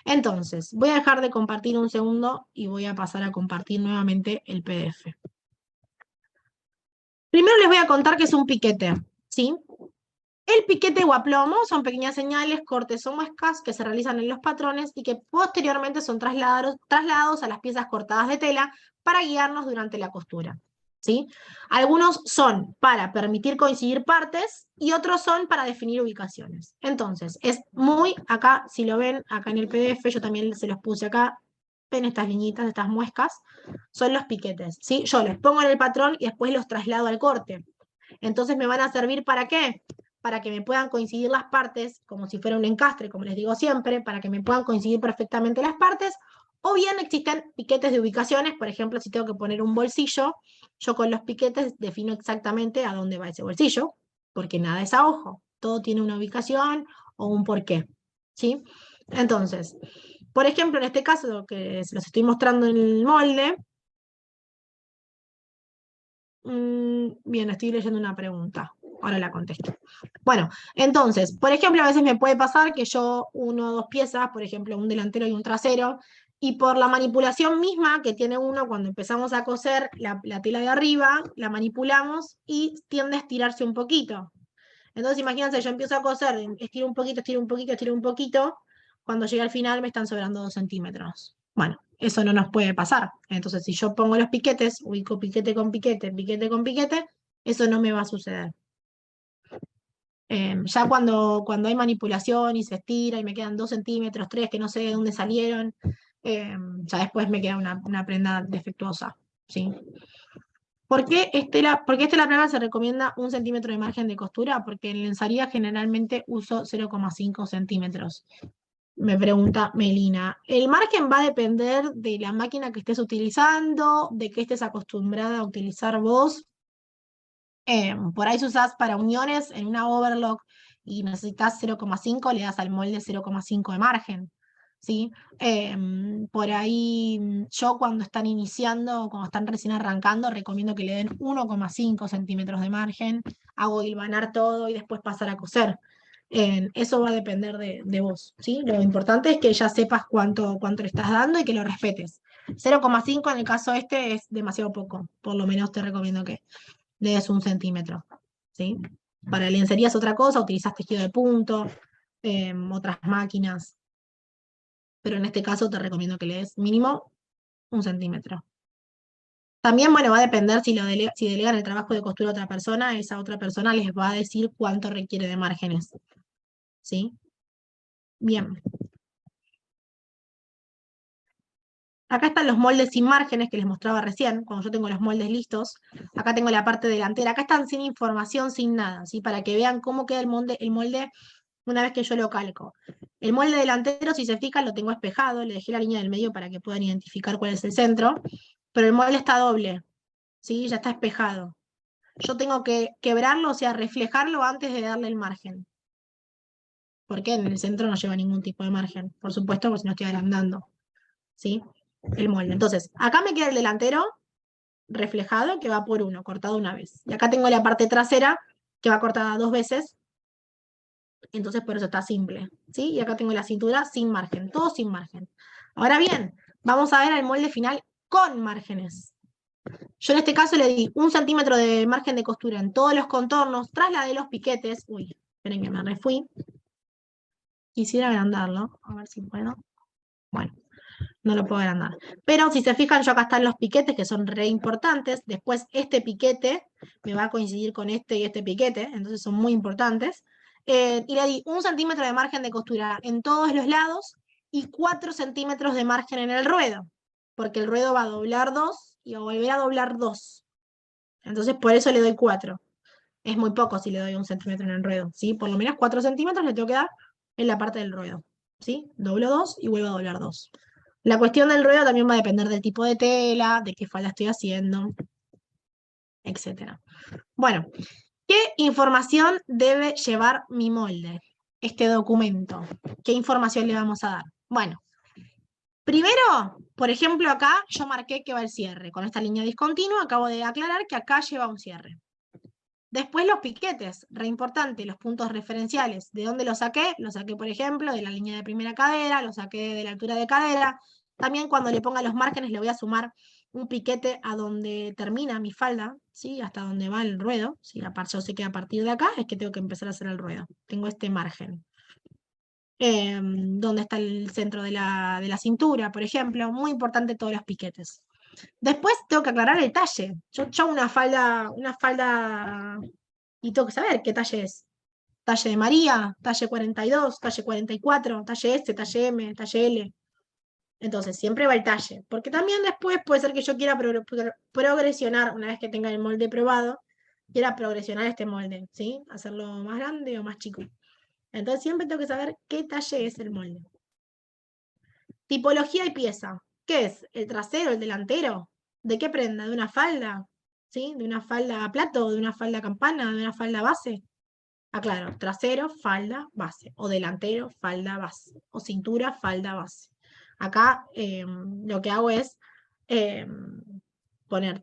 Entonces, voy a dejar de compartir un segundo y voy a pasar a compartir nuevamente el PDF. Primero les voy a contar qué es un piquete, ¿sí? El piquete o aplomo son pequeñas señales, cortes o muescas que se realizan en los patrones y que posteriormente son trasladados a las piezas cortadas de tela para guiarnos durante la costura. ¿Sí? Algunos son para permitir coincidir partes y otros son para definir ubicaciones. Entonces, es muy, acá, si lo ven, acá en el PDF, yo también se los puse acá, ven estas liñitas, estas muescas, son los piquetes. ¿Sí? Yo los pongo en el patrón y después los traslado al corte. Entonces, ¿me van a servir para qué? Para que me puedan coincidir las partes, como si fuera un encastre, como les digo siempre, para que me puedan coincidir perfectamente las partes, o bien existen piquetes de ubicaciones, por ejemplo, si tengo que poner un bolsillo, yo con los piquetes defino exactamente a dónde va ese bolsillo, porque nada es a ojo, todo tiene una ubicación o un porqué, ¿sí? Entonces, por ejemplo, en este caso, que se los estoy mostrando en el molde, bien, estoy leyendo una pregunta. Ahora la contesto. Bueno, entonces, por ejemplo, a veces me puede pasar que yo uno o dos piezas, por ejemplo, un delantero y un trasero, y por la manipulación misma que tiene uno cuando empezamos a coser la tela de arriba, la manipulamos y tiende a estirarse un poquito. Entonces, imagínense, yo empiezo a coser, estiro un poquito, estiro un poquito, estiro un poquito, cuando llegue al final me están sobrando 2 centímetros. Bueno, eso no nos puede pasar. Entonces, si yo pongo los piquetes, ubico piquete con piquete, eso no me va a suceder. Ya cuando hay manipulación y se estira y me quedan 2 centímetros, 3, que no sé de dónde salieron, ya después me queda una prenda defectuosa, ¿sí? ¿Por qué Estela Plana se recomienda 1 centímetro de margen de costura? Porque en lencería generalmente uso 0,5 centímetros. Me pregunta Melina. El margen va a depender de la máquina que estés utilizando, de qué estés acostumbrada a utilizar vos. Por ahí si usás para uniones en una overlock y necesitas 0,5, le das al molde 0,5 de margen. ¿Sí? Por ahí yo cuando están iniciando, cuando están recién arrancando, recomiendo que le den 1,5 centímetros de margen, hago hilvanar todo y después pasar a coser. Eso va a depender de vos, ¿sí? Lo importante es que ya sepas cuánto le estás dando y que lo respetes. 0,5 en el caso este es demasiado poco, por lo menos te recomiendo que le des 1 centímetro, ¿sí? Para lencería es otra cosa, utilizás tejido de punto, otras máquinas, pero en este caso te recomiendo que le des mínimo 1 centímetro. También, bueno, va a depender si delegan el trabajo de costura a otra persona, esa otra persona les va a decir cuánto requiere de márgenes, ¿sí? Bien. Acá están los moldes sin márgenes que les mostraba recién, cuando yo tengo los moldes listos. Acá tengo la parte delantera, acá están sin información, sin nada, ¿sí? Para que vean cómo queda el molde una vez que yo lo calco. El molde delantero, si se fijan, lo tengo espejado, le dejé la línea del medio para que puedan identificar cuál es el centro, pero el molde está doble, ¿sí? Ya está espejado. Yo tengo que quebrarlo, o sea, reflejarlo antes de darle el margen. Porque en el centro no lleva ningún tipo de margen, por supuesto, porque si no estoy agrandando, ¿sí? El molde. Entonces, acá me queda el delantero reflejado que va por 1, cortado una vez. Y acá tengo la parte trasera que va cortada 2 veces, entonces por eso está simple, ¿sí? Y acá tengo la cintura sin margen, todo sin margen. Ahora bien, vamos a ver el molde final con márgenes. Yo en este caso le di 1 centímetro de margen de costura en todos los contornos, trasladé los piquetes, uy, esperen que me refui, quisiera agrandarlo, a ver si puedo, bueno, no lo puedo agrandar. Pero si se fijan, yo acá están los piquetes que son re importantes, después este piquete me va a coincidir con este y este piquete, entonces son muy importantes. Y le di 1 centímetro de margen de costura en todos los lados y 4 centímetros de margen en el ruedo, porque el ruedo va a doblar 2 y va a volver a doblar 2. Entonces por eso le doy 4. Es muy poco si le doy 1 centímetro en el ruedo, ¿sí? Por lo menos 4 centímetros le tengo que dar en la parte del ruedo, ¿sí? Doblo 2 y vuelvo a doblar 2. La cuestión del ruedo también va a depender del tipo de tela, de qué falda estoy haciendo, etc. Bueno, ¿qué información debe llevar mi molde? Este documento. ¿Qué información le vamos a dar? Bueno, primero, por ejemplo, acá yo marqué que va el cierre. Con esta línea discontinua acabo de aclarar que acá lleva un cierre. Después los piquetes, re importante, los puntos referenciales. ¿De dónde los saqué? Los saqué, por ejemplo, de la línea de primera cadera, los saqué de la altura de cadera. También cuando le ponga los márgenes le voy a sumar un piquete a donde termina mi falda, ¿sí? Hasta donde va el ruedo. ¿Sí? Yo sé que a partir de acá es que tengo que empezar a hacer el ruedo. Tengo este margen. Donde está el centro de la cintura, por ejemplo. Muy importante todos los piquetes. Después tengo que aclarar el talle. Yo una falda y tengo que saber qué talle es. Talle de María, talle 42, talle 44, talle S, talle M, talle L. Entonces, siempre va el talle. Porque también después puede ser que yo quiera progresionar, una vez que tenga el molde probado, quiera progresionar este molde, ¿sí? Hacerlo más grande o más chico. Entonces, siempre tengo que saber qué talle es el molde. Tipología y pieza. ¿Qué es? ¿El trasero, el delantero? ¿De qué prenda? ¿De una falda? ¿Sí? ¿De una falda a plato? ¿De una falda campana? ¿De una falda base? Aclaro, trasero, falda, base. O delantero, falda, base. O cintura, falda, base. Acá lo que hago es poner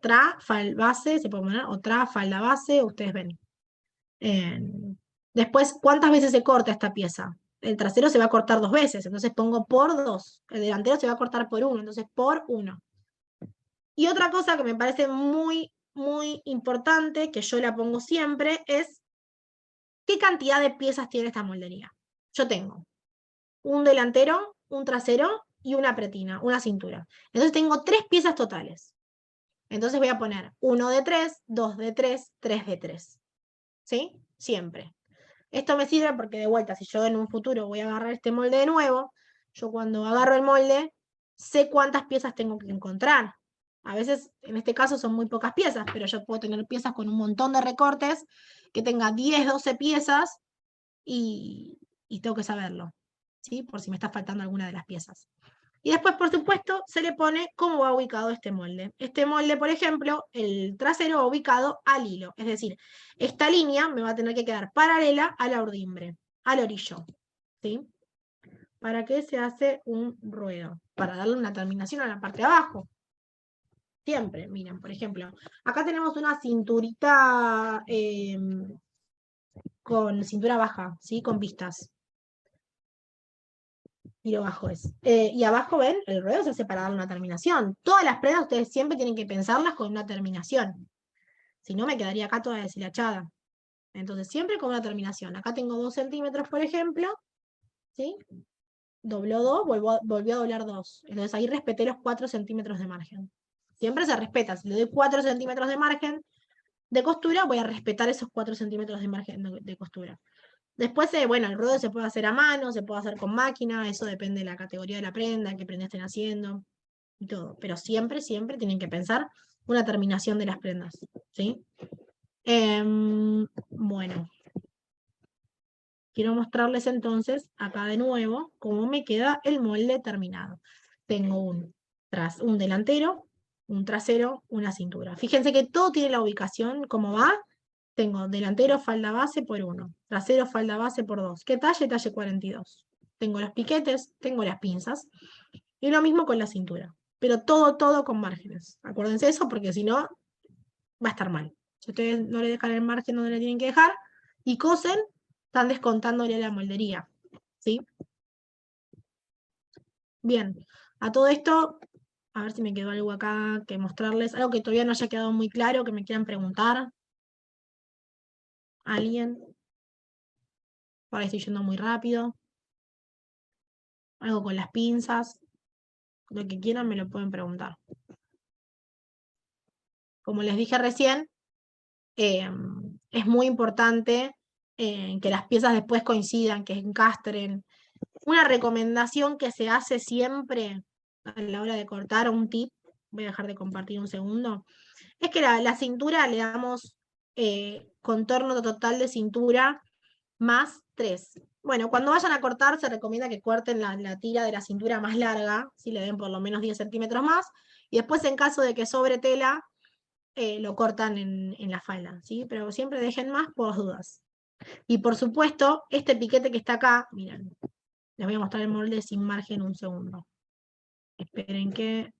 base, se puede poner, o falda, base, ustedes ven. Después, ¿cuántas veces se corta esta pieza? El trasero se va a cortar 2 veces, entonces pongo por 2. El delantero se va a cortar por 1, entonces por 1. Y otra cosa que me parece muy, muy importante, que yo la pongo siempre, es ¿qué cantidad de piezas tiene esta moldería? Yo tengo un delantero, un trasero y una pretina, una cintura. Entonces tengo 3 piezas totales. Entonces voy a poner 1 de 3, 2 de 3, 3 de 3. ¿Sí? Siempre. Esto me sirve porque de vuelta, si yo en un futuro voy a agarrar este molde de nuevo, yo cuando agarro el molde sé cuántas piezas tengo que encontrar. A veces, en este caso, son muy pocas piezas, pero yo puedo tener piezas con un montón de recortes, que tenga 10, 12 piezas y tengo que saberlo, ¿sí? Por si me está faltando alguna de las piezas. Y después, por supuesto, se le pone cómo va ubicado este molde. Este molde, por ejemplo, el trasero va ubicado al hilo. Es decir, esta línea me va a tener que quedar paralela a la urdimbre, al orillo. ¿Sí? ¿Para qué se hace un ruedo? Para darle una terminación a la parte de abajo. Siempre, miren, por ejemplo, acá tenemos una cinturita con cintura baja, ¿sí? Con vistas. Y lo bajo es. Y abajo ven, el ruedo se hace para dar una terminación. Todas las prendas ustedes siempre tienen que pensarlas con una terminación. Si no, me quedaría acá toda deshilachada. Entonces, siempre con una terminación. Acá tengo 2 centímetros, por ejemplo. ¿Sí? Dobló 2, volvió a doblar 2. Entonces ahí respeté los 4 centímetros de margen. Siempre se respeta. Si le doy 4 centímetros de margen de costura, voy a respetar esos 4 centímetros de margen de costura. Después, bueno, el ruedo se puede hacer a mano, se puede hacer con máquina, eso depende de la categoría de la prenda, qué prenda estén haciendo y todo. Pero siempre, siempre tienen que pensar una terminación de las prendas, ¿sí? Bueno, quiero mostrarles entonces acá de nuevo cómo me queda el molde terminado. Tengo un delantero, un trasero, una cintura. Fíjense que todo tiene la ubicación, cómo va. Tengo delantero, falda base por 1, trasero, falda base por 2. ¿Qué talle? Talle 42. Tengo los piquetes, tengo las pinzas. Y lo mismo con la cintura. Pero todo con márgenes. Acuérdense eso porque si no, va a estar mal. Si ustedes no le dejan el margen donde le tienen que dejar y cosen, están descontándole la moldería. ¿Sí? Bien. A todo esto, a ver si me quedó algo acá que mostrarles. Algo que todavía no haya quedado muy claro, que me quieran preguntar. ¿Alguien? Ahora estoy yendo muy rápido. Algo con las pinzas. Lo que quieran me lo pueden preguntar. Como les dije recién, es muy importante que las piezas después coincidan, que encastren. Una recomendación que se hace siempre a la hora de cortar, un tip, voy a dejar de compartir un segundo, es que la cintura le damos contorno total de cintura más 3. Bueno, cuando vayan a cortar, se recomienda que corten la tira de la cintura más larga, si le den por lo menos 10 centímetros más, y después en caso de que sobre tela, lo cortan en la falda, ¿sí? Pero siempre dejen más por las dudas. Y por supuesto, este piquete que está acá, miren, les voy a mostrar el molde sin margen un segundo. Esperen que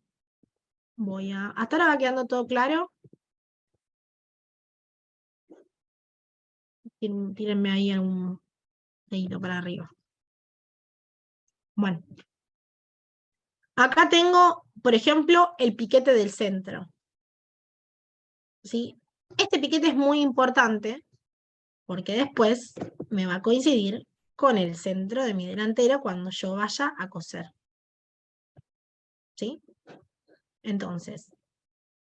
hasta ahora va quedando todo claro. Tírenme ahí un dedito para arriba. Bueno. Acá tengo, por ejemplo, el piquete del centro. ¿Sí? Este piquete es muy importante porque después me va a coincidir con el centro de mi delantera cuando yo vaya a coser. ¿Sí? Entonces,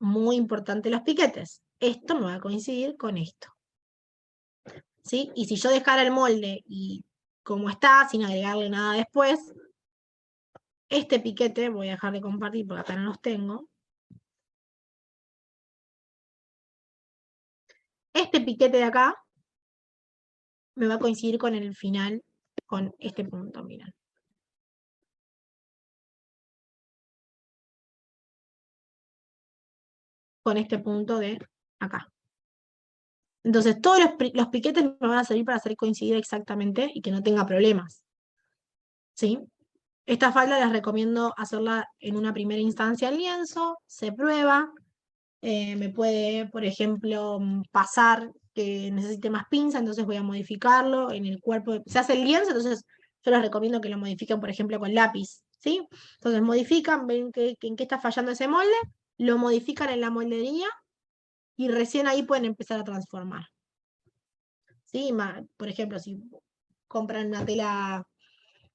muy importante los piquetes. Esto me va a coincidir con esto. ¿Sí? Y si yo dejara el molde y como está, sin agregarle nada después, este piquete, voy a dejar de compartir porque acá no los tengo. Este piquete de acá me va a coincidir con el final, con este punto, miren. Con este punto de acá. Entonces, todos los piquetes me van a servir para hacer coincidir exactamente y que no tenga problemas. ¿Sí? Esta falda les recomiendo hacerla en una primera instancia al lienzo, se prueba. Me puede, por ejemplo, pasar que necesite más pinza, entonces voy a modificarlo en el cuerpo. Se hace el lienzo, entonces yo les recomiendo que lo modifiquen, por ejemplo, con lápiz. ¿Sí? Entonces modifican, ven en qué está fallando ese molde, lo modifican en la moldería y recién ahí pueden empezar a transformar. ¿Sí? Por ejemplo, si compran una tela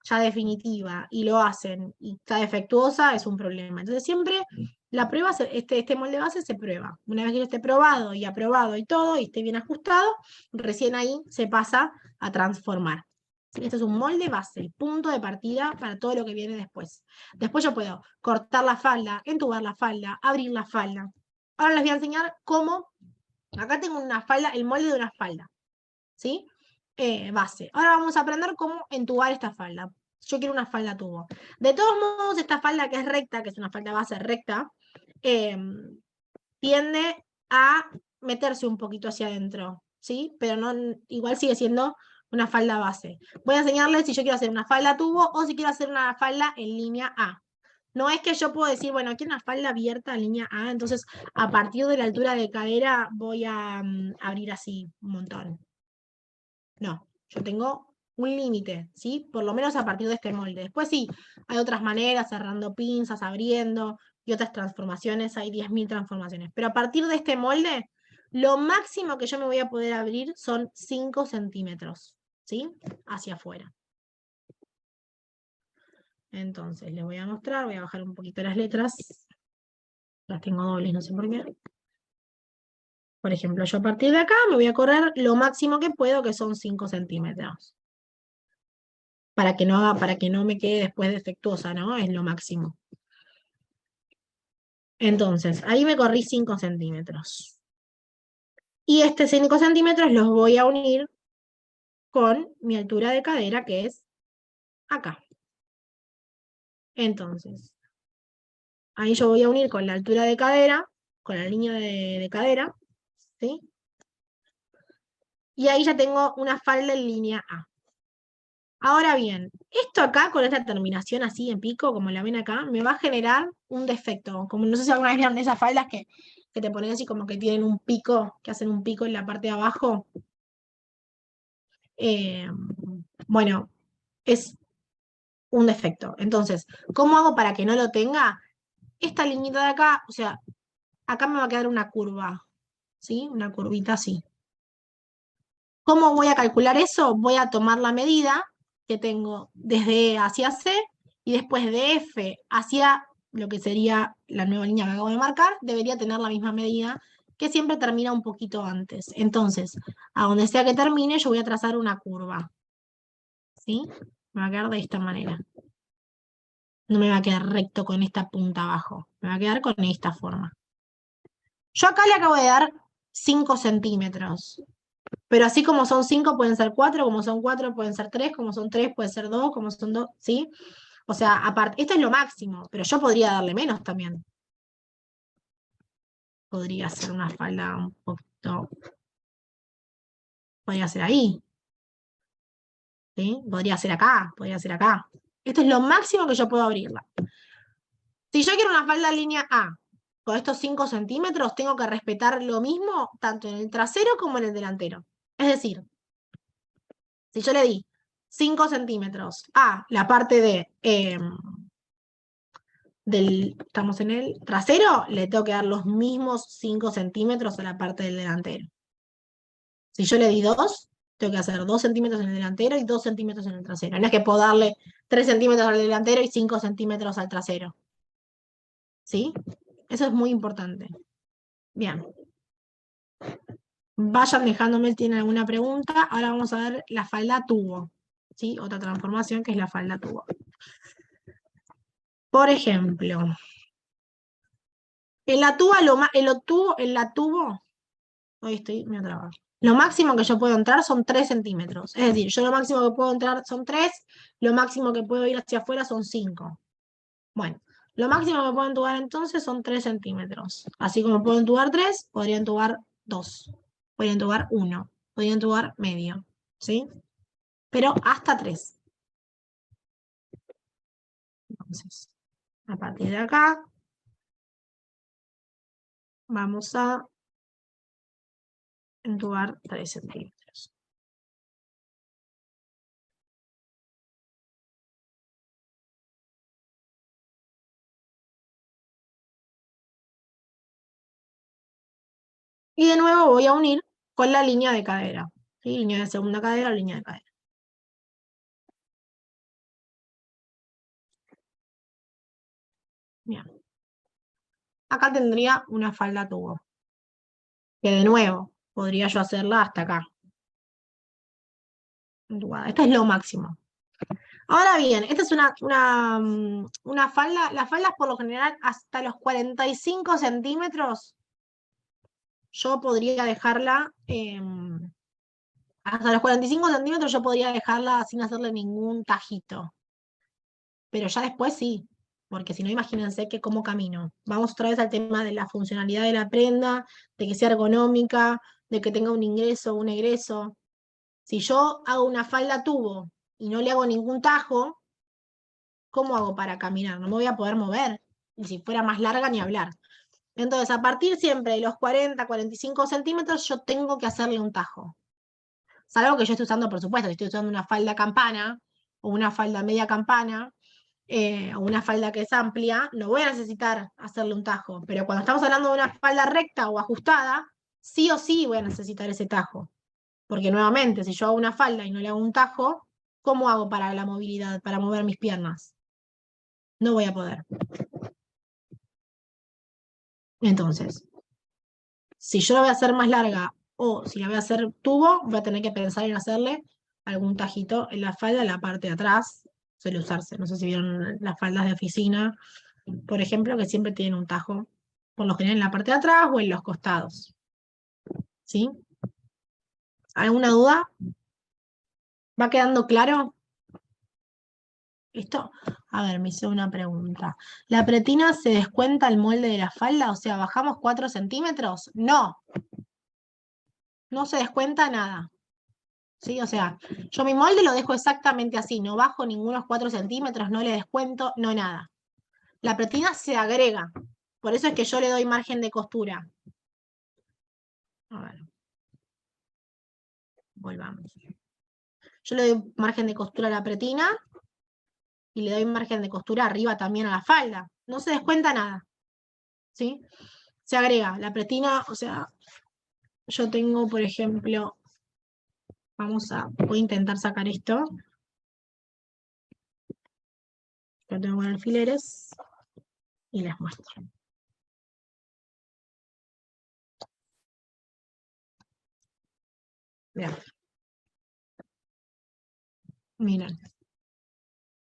ya definitiva y lo hacen y está defectuosa, es un problema. Entonces siempre la prueba, este molde base se prueba. Una vez que esté probado y aprobado y todo, y esté bien ajustado, recién ahí se pasa a transformar. Este es un molde base, el punto de partida para todo lo que viene después. Después yo puedo cortar la falda, entubar la falda, abrir la falda. Ahora les voy a enseñar cómo. Acá tengo una falda, el molde de una falda, ¿sí? Base. Ahora vamos a aprender cómo entubar esta falda. Yo quiero una falda tubo. De todos modos, esta falda que es recta, que es una falda base recta, tiende a meterse un poquito hacia adentro, ¿sí? Pero no, igual sigue siendo una falda base. Voy a enseñarles si yo quiero hacer una falda tubo o si quiero hacer una falda en línea A. No es que yo puedo decir, bueno, quiero una falda abierta en línea A, entonces a partir de la altura de cadera voy a abrir así un montón. No, yo tengo un límite, ¿sí? Por lo menos a partir de este molde. Después sí, hay otras maneras, cerrando pinzas, abriendo, y otras transformaciones, hay 10.000 transformaciones. Pero a partir de este molde, lo máximo que yo me voy a poder abrir son 5 centímetros, ¿sí? Hacia afuera. Entonces, les voy a mostrar, voy a bajar un poquito las letras. Las tengo dobles, no sé por qué. Por ejemplo, yo a partir de acá me voy a correr lo máximo que puedo, que son 5 centímetros. Para que no me quede después defectuosa, ¿no? Es lo máximo. Entonces, ahí me corrí 5 centímetros. Y este 5 centímetros los voy a unir con mi altura de cadera, que es acá. Entonces, ahí yo voy a unir con la altura de cadera, con la línea de cadera, ¿sí? Y ahí ya tengo una falda en línea A. Ahora bien, esto acá, con esta terminación así en pico, como la ven acá, me va a generar un defecto. Como no sé si alguna vez vieron esas faldas que te ponen así como que tienen un pico, que hacen un pico en la parte de abajo. Bueno, es un defecto. Entonces, ¿cómo hago para que no lo tenga? Esta liñita de acá, o sea, acá me va a quedar una curva, ¿sí? Una curvita así. ¿Cómo voy a calcular eso? Voy a tomar la medida que tengo desde E hacia C y después de F hacia lo que sería la nueva línea que acabo de marcar, debería tener la misma medida que siempre termina un poquito antes. Entonces, a donde sea que termine, yo voy a trazar una curva. ¿Sí? Me va a quedar de esta manera. No me va a quedar recto con esta punta abajo. Me va a quedar con esta forma. Yo acá le acabo de dar 5 centímetros. Pero así como son 5 pueden ser 4, como son 4 pueden ser 3, como son 3 puede ser 2, como son 2, ¿sí? O sea, aparte, esto es lo máximo, pero yo podría darle menos también. Podría ser una falda un poquito, podría ser ahí, ¿sí? Podría ser acá, podría ser acá. Esto es lo máximo que yo puedo abrirla. Si yo quiero una falda línea A, con estos 5 centímetros, tengo que respetar lo mismo tanto en el trasero como en el delantero. Es decir, si yo le di 5 centímetros a la parte estamos en el trasero, le tengo que dar los mismos 5 centímetros a la parte del delantero. Si yo le di 2, tengo que hacer 2 centímetros en el delantero y 2 centímetros en el trasero. No es que puedo darle 3 centímetros al delantero y 5 centímetros al trasero. ¿Sí? Eso es muy importante. Bien. Vayan dejándome si tienen alguna pregunta. Ahora vamos a ver la falda tubo. ¿Sí? Otra transformación que es la falda tubo. Por ejemplo, en la tuba, hoy estoy, me trabado. Lo máximo que yo puedo entrar son 3 centímetros. Es decir, yo lo máximo que puedo entrar son 3, lo máximo que puedo ir hacia afuera son 5. Bueno, lo máximo que puedo entubar entonces son 3 centímetros. Así como puedo entubar 3, podría entubar 2. Podría entubar 1. Podría entubar medio. ¿Sí? Pero hasta 3. Entonces, a partir de acá, vamos a entubar 3 centímetros. Y de nuevo voy a unir con la línea de cadera. ¿Sí? Línea de segunda cadera, línea de cadera. Bien. Acá tendría una falda tubo. Que de nuevo, podría yo hacerla hasta acá. Entubada. Esto es lo máximo. Ahora bien, esta es una falda. Las faldas por lo general hasta los 45 centímetros yo podría dejarla, hasta los 45 centímetros yo podría dejarla sin hacerle ningún tajito. Pero ya después sí, porque si no, imagínense que cómo camino. Vamos otra vez al tema de la funcionalidad de la prenda, de que sea ergonómica, de que tenga un ingreso o un egreso. Si yo hago una falda tubo y no le hago ningún tajo, ¿cómo hago para caminar? No me voy a poder mover. Y si fuera más larga, ni hablar. Entonces, a partir siempre de los 40, 45 centímetros, yo tengo que hacerle un tajo. Salvo que yo esté usando, por supuesto, si estoy usando una falda campana o una falda media campana, o una falda que es amplia, no voy a necesitar hacerle un tajo. Pero cuando estamos hablando de una falda recta o ajustada, sí o sí voy a necesitar ese tajo. Porque nuevamente, si yo hago una falda y no le hago un tajo, ¿cómo hago para la movilidad, para mover mis piernas? No voy a poder. Entonces, si yo la voy a hacer más larga o si la voy a hacer tubo, voy a tener que pensar en hacerle algún tajito en la falda, en la parte de atrás. Suele usarse, no sé si vieron las faldas de oficina, por ejemplo, que siempre tienen un tajo, por lo general en la parte de atrás o en los costados. ¿Sí? ¿Alguna duda? ¿Va quedando claro? ¿Listo? A ver, me hice una pregunta. ¿La pretina se descuenta el molde de la falda? O sea, ¿bajamos 4 centímetros? No, no se descuenta nada. ¿Sí? O sea, yo mi molde lo dejo exactamente así, no bajo ningunos 4 centímetros, no le descuento, no nada. La pretina se agrega, por eso es que yo le doy margen de costura. A ver, volvamos. Yo le doy margen de costura a la pretina y le doy margen de costura arriba también a la falda. No se descuenta nada. ¿Sí? Se agrega la pretina, o sea, yo tengo, por ejemplo, voy a intentar sacar esto. Lo tengo con alfileres y les muestro. Mirá. Miren.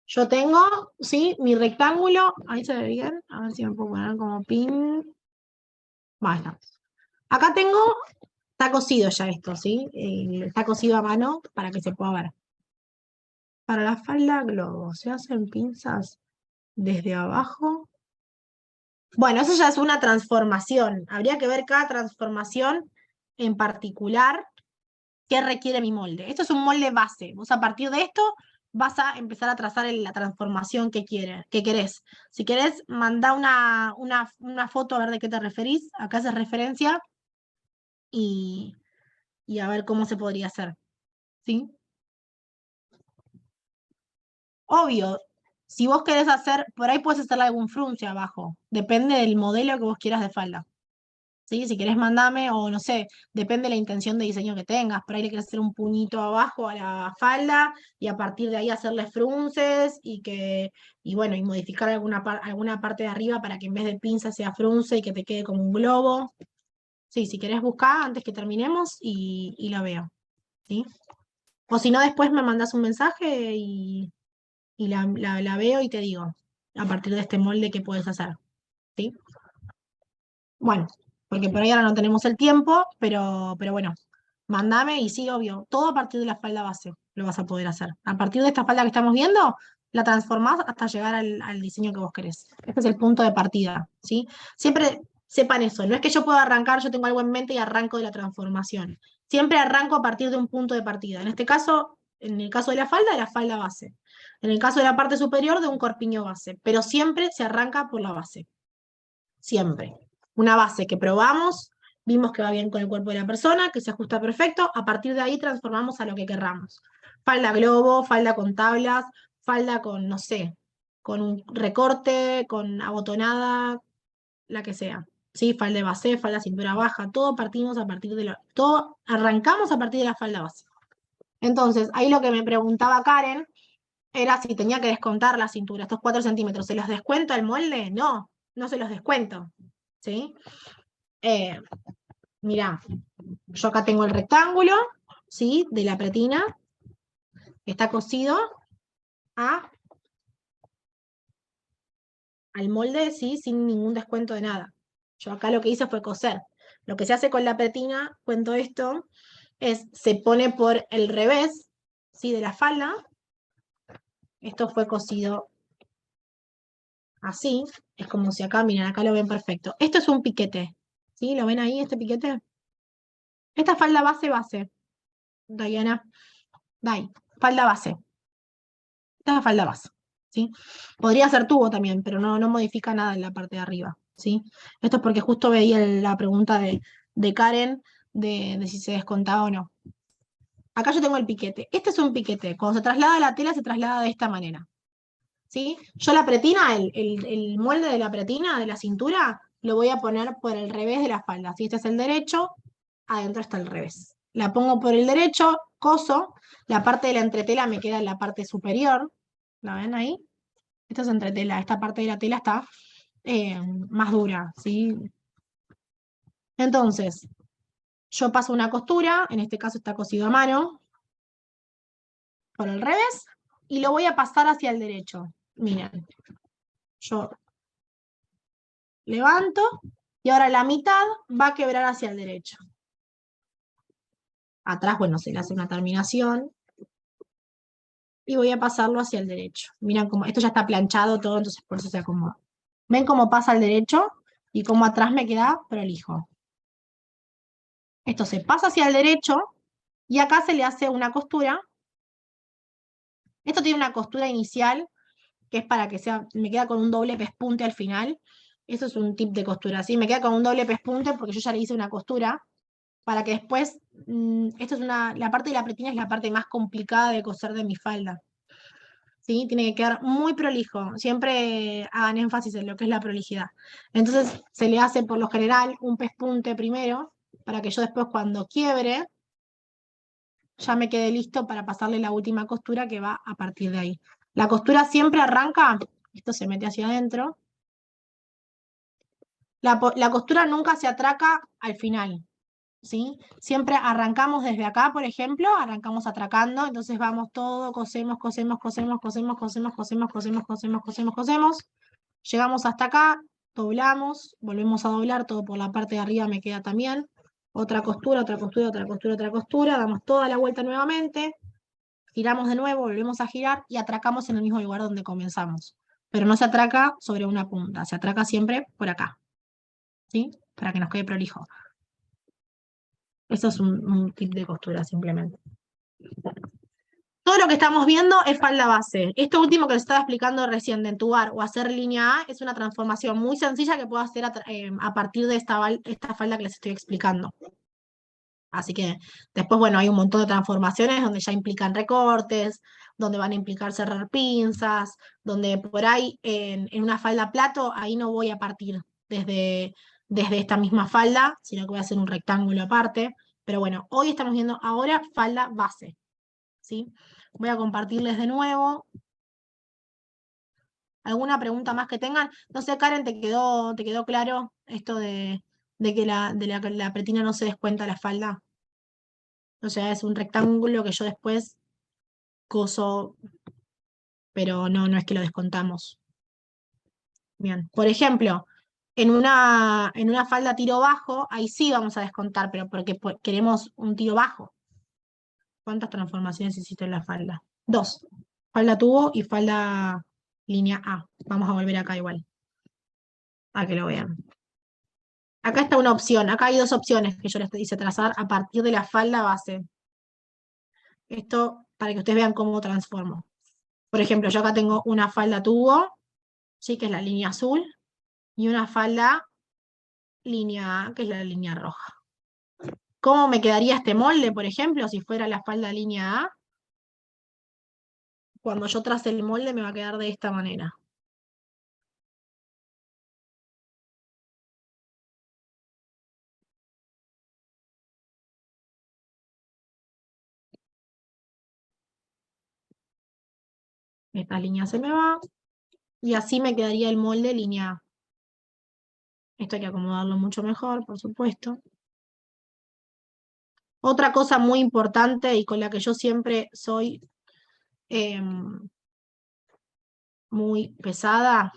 Yo tengo, sí, mi rectángulo, ahí se ve bien, a ver si me puedo poner como pin. Ahí está. Acá tengo Está cosido ya esto, ¿sí? Está cosido a mano para que se pueda ver. Para la falda globo, se hacen pinzas desde abajo. Bueno, eso ya es una transformación. Habría que ver cada transformación en particular qué requiere mi molde. Esto es un molde base. Vos a partir de esto vas a empezar a trazar la transformación que querés. Si querés, mandá una foto a ver de qué te referís. Acá haces referencia y, y a ver cómo se podría hacer. ¿Sí? Obvio, si vos querés hacer, por ahí puedes hacerle algún frunce abajo. Depende del modelo que vos quieras de falda. ¿Sí? Si querés mandame, o no sé, depende de la intención de diseño que tengas. Por ahí le querés hacer un puñito abajo a la falda y a partir de ahí hacerle frunces y bueno, y modificar alguna parte de arriba para que en vez de pinza sea frunce y que te quede como un globo. Sí, si querés buscar antes que terminemos y la veo. ¿Sí? O si no, después me mandás un mensaje y la veo y te digo, a partir de este molde, qué puedes hacer. ¿Sí? Bueno, porque por ahí ahora no tenemos el tiempo, pero bueno, mandame y sí, obvio, todo a partir de la falda base lo vas a poder hacer. A partir de esta falda que estamos viendo, la transformás hasta llegar al diseño que vos querés. Este es el punto de partida, ¿sí? Siempre sepan eso, no es que yo pueda arrancar, yo tengo algo en mente y arranco de la transformación. Siempre arranco a partir de un punto de partida. En este caso, en el caso de la falda base. En el caso de la parte superior, de un corpiño base. Pero siempre se arranca por la base. Siempre. Una base que probamos, vimos que va bien con el cuerpo de la persona, que se ajusta perfecto, a partir de ahí transformamos a lo que querramos. Falda globo, falda con tablas, falda con, no sé, con un recorte, con abotonada, la que sea. ¿Sí? Falda de base, falda cintura baja, todo partimos a partir de todo arrancamos a partir de la falda base. Entonces, ahí lo que me preguntaba Karen era si tenía que descontar la cintura, estos 4 centímetros, ¿se los descuento al molde? No, no se los descuento. ¿Sí? Eh, Mirá, yo acá tengo el rectángulo, ¿sí? De la pretina, está cosido a, al molde, ¿sí? Sin ningún descuento de nada. Yo acá lo que hice fue coser. Lo que se hace con la pretina, cuento esto, es se pone por el revés, ¿sí? De la falda. Esto fue cosido así. Es como si acá, miren, acá lo ven perfecto. Esto es un piquete, ¿sí? ¿Lo ven ahí, este piquete? Esta falda base, Diana, Dai, falda base. Esta es falda base, ¿sí? Podría ser tubo también, pero no modifica nada en la parte de arriba, ¿sí? Esto es porque justo veía la pregunta de Karen de si se descontaba o no. Acá yo tengo el piquete. Este es un piquete. Cuando se traslada la tela, se traslada de esta manera, ¿sí? Yo la pretina, el molde de la pretina, de la cintura, lo voy a poner por el revés de la falda. Si este es el derecho, adentro está el revés. La pongo por el derecho, coso, la parte de la entretela me queda en la parte superior. ¿La ven ahí? Esto es entretela, esta parte de la tela está más dura, ¿sí? Entonces, yo paso una costura, en este caso está cosido a mano, por el revés, y lo voy a pasar hacia el derecho. Miren, yo levanto, y ahora la mitad va a quebrar hacia el derecho. Atrás, bueno, se le hace una terminación, y voy a pasarlo hacia el derecho. Miren cómo, esto ya está planchado todo, entonces por eso se acomoda. ¿Ven cómo pasa al derecho? Y cómo atrás me queda prolijo. Esto se pasa hacia el derecho, y acá se le hace una costura. Esto tiene una costura inicial, que es para que sea, me queda con un doble pespunte al final. Eso es un tip de costura, ¿sí? Me queda con un doble pespunte porque yo ya le hice una costura, para que después, esto es la parte de la pretina es la parte más complicada de coser de mi falda. ¿Sí? Tiene que quedar muy prolijo. Siempre hagan énfasis en lo que es la prolijidad. Entonces se le hace por lo general un pespunte primero, para que yo después cuando quiebre, ya me quede listo para pasarle la última costura que va a partir de ahí. La costura siempre arranca, esto se mete hacia adentro, la costura nunca se atraca al final, ¿sí? Siempre arrancamos desde acá, por ejemplo, arrancamos atracando, entonces vamos todo, cosemos, cosemos, cosemos, cosemos, cosemos, cosemos, cosemos, cosemos, cosemos, cosemos, llegamos hasta acá, doblamos, volvemos a doblar, todo por la parte de arriba me queda también, Otra costura, otra costura, otra costura, otra costura, damos toda la vuelta nuevamente, giramos de nuevo, volvemos a girar y atracamos en el mismo lugar donde comenzamos. Pero no se atraca sobre una punta, se atraca siempre por acá, ¿sí? Para que nos quede prolijo. Eso es un tip de costura simplemente. Todo lo que estamos viendo es falda base. Esto último que les estaba explicando recién de entubar o hacer línea A es una transformación muy sencilla que puedo hacer a partir de esta falda que les estoy explicando. Así que después, bueno, hay un montón de transformaciones donde ya implican recortes, donde van a implicar cerrar pinzas, donde por ahí en una falda plato, ahí no voy a partir desde esta misma falda, sino que voy a hacer un rectángulo aparte. Pero bueno, hoy estamos viendo ahora falda base, ¿sí? Voy a compartirles de nuevo. ¿Alguna pregunta más que tengan? No sé, Karen, ¿te quedó claro esto de que la pretina no se descuenta la falda? O sea, es un rectángulo que yo después coso, pero no es que lo descontamos. Bien, por ejemplo, en una falda tiro bajo, ahí sí vamos a descontar, pero porque queremos un tiro bajo. ¿Cuántas transformaciones hiciste en la falda? 2. Falda tubo y falda línea A. Vamos a volver acá igual, a que lo vean. Acá está una opción, acá hay 2 opciones que yo les hice trazar a partir de la falda base. Esto para que ustedes vean cómo transformo. Por ejemplo, yo acá tengo una falda tubo, ¿sí? Que es la línea azul, y una falda línea A, que es la línea roja. ¿Cómo me quedaría este molde, por ejemplo, si fuera la falda línea A? Cuando yo trace el molde me va a quedar de esta manera. Esta línea se me va, y así me quedaría el molde línea A. Esto hay que acomodarlo mucho mejor, por supuesto. Otra cosa muy importante y con la que yo siempre soy muy pesada,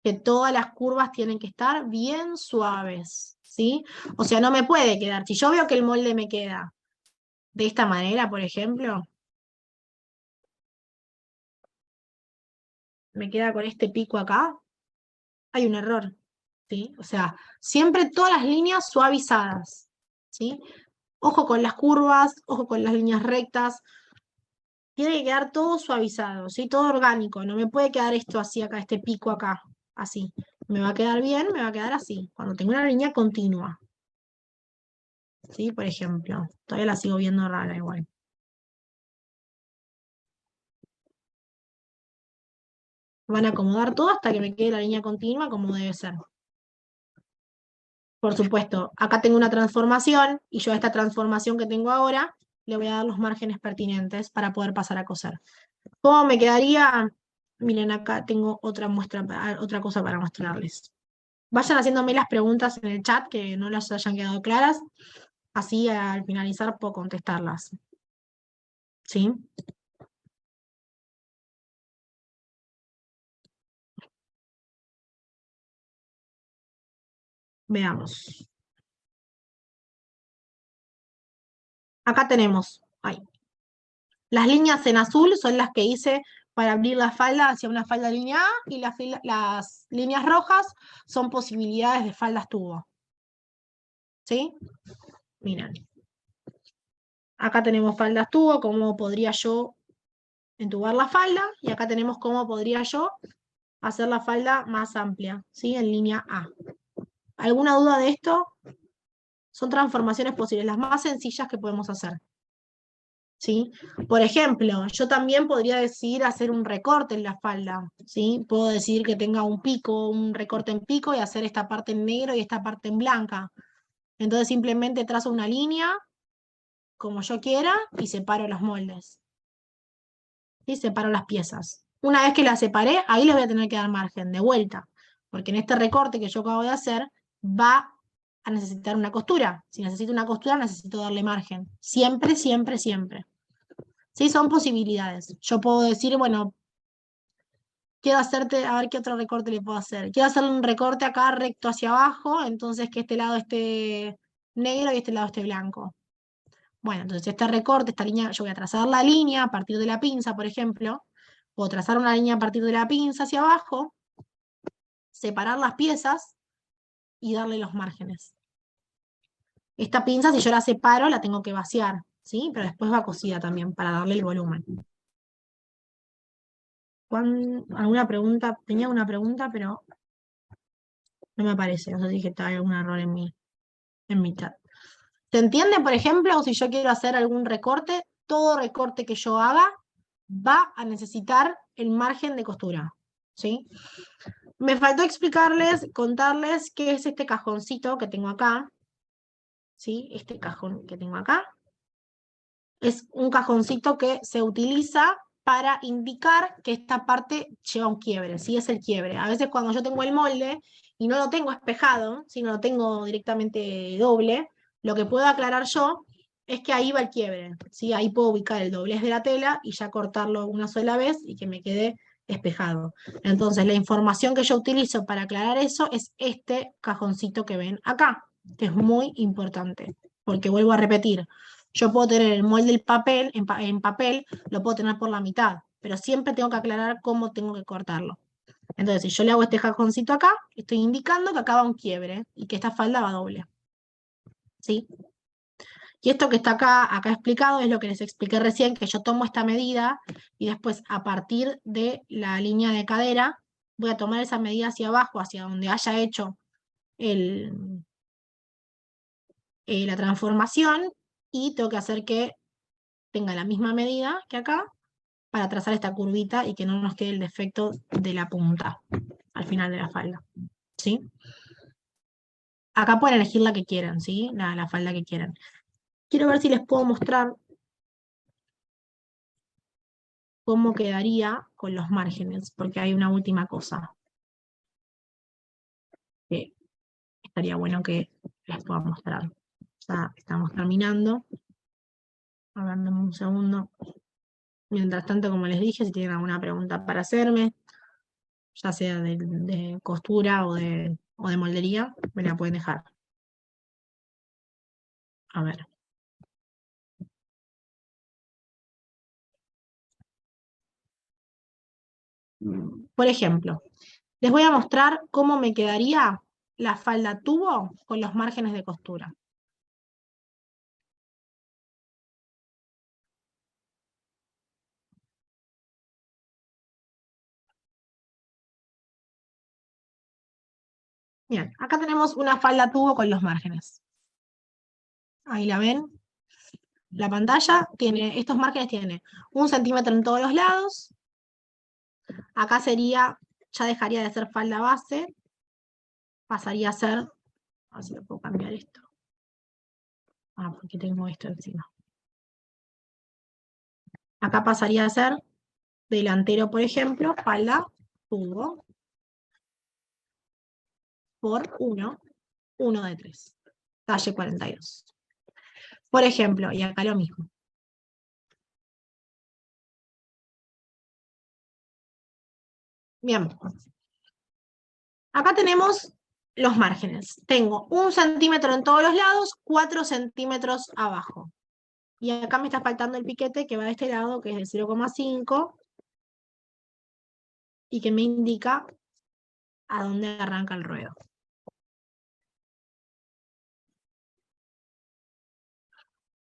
que todas las curvas tienen que estar bien suaves, ¿sí? O sea, no me puede quedar. Si yo veo que el molde me queda de esta manera, por ejemplo, me queda con este pico acá, hay un error, ¿sí? O sea, siempre todas las líneas suavizadas, ¿sí? Ojo con las curvas, ojo con las líneas rectas, tiene que quedar todo suavizado, ¿sí? Todo orgánico, no me puede quedar esto así acá, este pico acá, así. Me va a quedar bien, me va a quedar así, cuando tengo una línea continua, ¿sí? Por ejemplo, todavía la sigo viendo rara igual. Van a acomodar todo hasta que me quede la línea continua como debe ser. Por supuesto, acá tengo una transformación y yo a esta transformación que tengo ahora le voy a dar los márgenes pertinentes para poder pasar a coser. ¿Cómo me quedaría? Miren, acá tengo otra otra cosa para mostrarles. Vayan haciéndome las preguntas en el chat que no les hayan quedado claras, así al finalizar puedo contestarlas. ¿Sí? Veamos. Acá tenemos, ay, las líneas en azul son las que hice para abrir la falda hacia una falda línea A y las líneas rojas son posibilidades de faldas tubo. ¿Sí? Miren. Acá tenemos faldas tubo, cómo podría yo entubar la falda, y acá tenemos cómo podría yo hacer la falda más amplia, ¿sí? En línea A. ¿Alguna duda de esto? Son transformaciones posibles, las más sencillas que podemos hacer. ¿Sí? Por ejemplo, yo también podría decidir hacer un recorte en la falda, ¿sí? Puedo decidir que tenga un pico, un recorte en pico y hacer esta parte en negro y esta parte en blanca. Entonces simplemente trazo una línea como yo quiera y separo los moldes. ¿Sí? Separo las piezas. Una vez que las separé, ahí les voy a tener que dar margen de vuelta, porque en este recorte que yo acabo de hacer va a necesitar una costura. Si necesito una costura, necesito darle margen. Siempre, siempre, siempre. Sí, son posibilidades. Yo puedo decir, bueno, quiero hacerte, a ver qué otro recorte le puedo hacer. Quiero hacerle un recorte acá recto hacia abajo, entonces que este lado esté negro y este lado esté blanco. Bueno, entonces este recorte, esta línea, yo voy a trazar la línea a partir de la pinza, por ejemplo, o trazar una línea a partir de la pinza hacia abajo, separar las piezas y darle los márgenes. Esta pinza, si yo la separo, la tengo que vaciar, ¿sí? Pero después va cosida también, para darle el volumen. ¿Alguna pregunta? Tenía una pregunta, pero no me aparece. No sé si está algún error en mi chat. ¿Se entiende, por ejemplo, si yo quiero hacer algún recorte? Todo recorte que yo haga va a necesitar el margen de costura, ¿sí? Me faltó explicarles, contarles qué es este cajoncito que tengo acá, ¿sí? Este cajón que tengo acá. Es un cajoncito que se utiliza para indicar que esta parte lleva un quiebre, ¿sí? Es el quiebre. A veces cuando yo tengo el molde y no lo tengo espejado, sino lo tengo directamente doble, lo que puedo aclarar yo es que ahí va el quiebre, ¿sí? Ahí puedo ubicar el doblez de la tela y ya cortarlo una sola vez y que me quede espejado. Entonces, la información que yo utilizo para aclarar eso es este cajoncito que ven acá, que es muy importante, porque vuelvo a repetir, yo puedo tener el molde del papel, en papel, lo puedo tener por la mitad, pero siempre tengo que aclarar cómo tengo que cortarlo. Entonces, si yo le hago este cajoncito acá, estoy indicando que acá va un quiebre y que esta falda va doble. ¿Sí? Y esto que está acá explicado es lo que les expliqué recién, que yo tomo esta medida y después a partir de la línea de cadera voy a tomar esa medida hacia abajo, hacia donde haya hecho la transformación y tengo que hacer que tenga la misma medida que acá para trazar esta curvita y que no nos quede el defecto de la punta al final de la falda. ¿Sí? Acá pueden elegir la que quieran, ¿sí? La falda que quieran. Quiero ver si les puedo mostrar cómo quedaría con los márgenes, porque hay una última cosa que estaría bueno que les pueda mostrar. Ya estamos terminando. A ver, dame un segundo. Mientras tanto, como les dije, si tienen alguna pregunta para hacerme, ya sea de costura o de moldería, me la pueden dejar. A ver. Por ejemplo, les voy a mostrar cómo me quedaría la falda tubo con los márgenes de costura. Bien, acá tenemos una falda tubo con los márgenes. Ahí la ven. La pantalla tiene, estos márgenes tienen 1 centímetro en todos los lados. Acá sería, ya dejaría de ser falda base, pasaría a ser, a ver si lo puedo cambiar esto. Ah, porque tengo esto encima. Acá pasaría a ser delantero, por ejemplo, falda tubo por 1 de 3, talle 42. Por ejemplo, y acá lo mismo. Bien. Acá tenemos los márgenes. Tengo 1 centímetro en todos los lados, 4 centímetros abajo. Y acá me está faltando el piquete que va de este lado, que es de 0,5, y que me indica a dónde arranca el ruedo.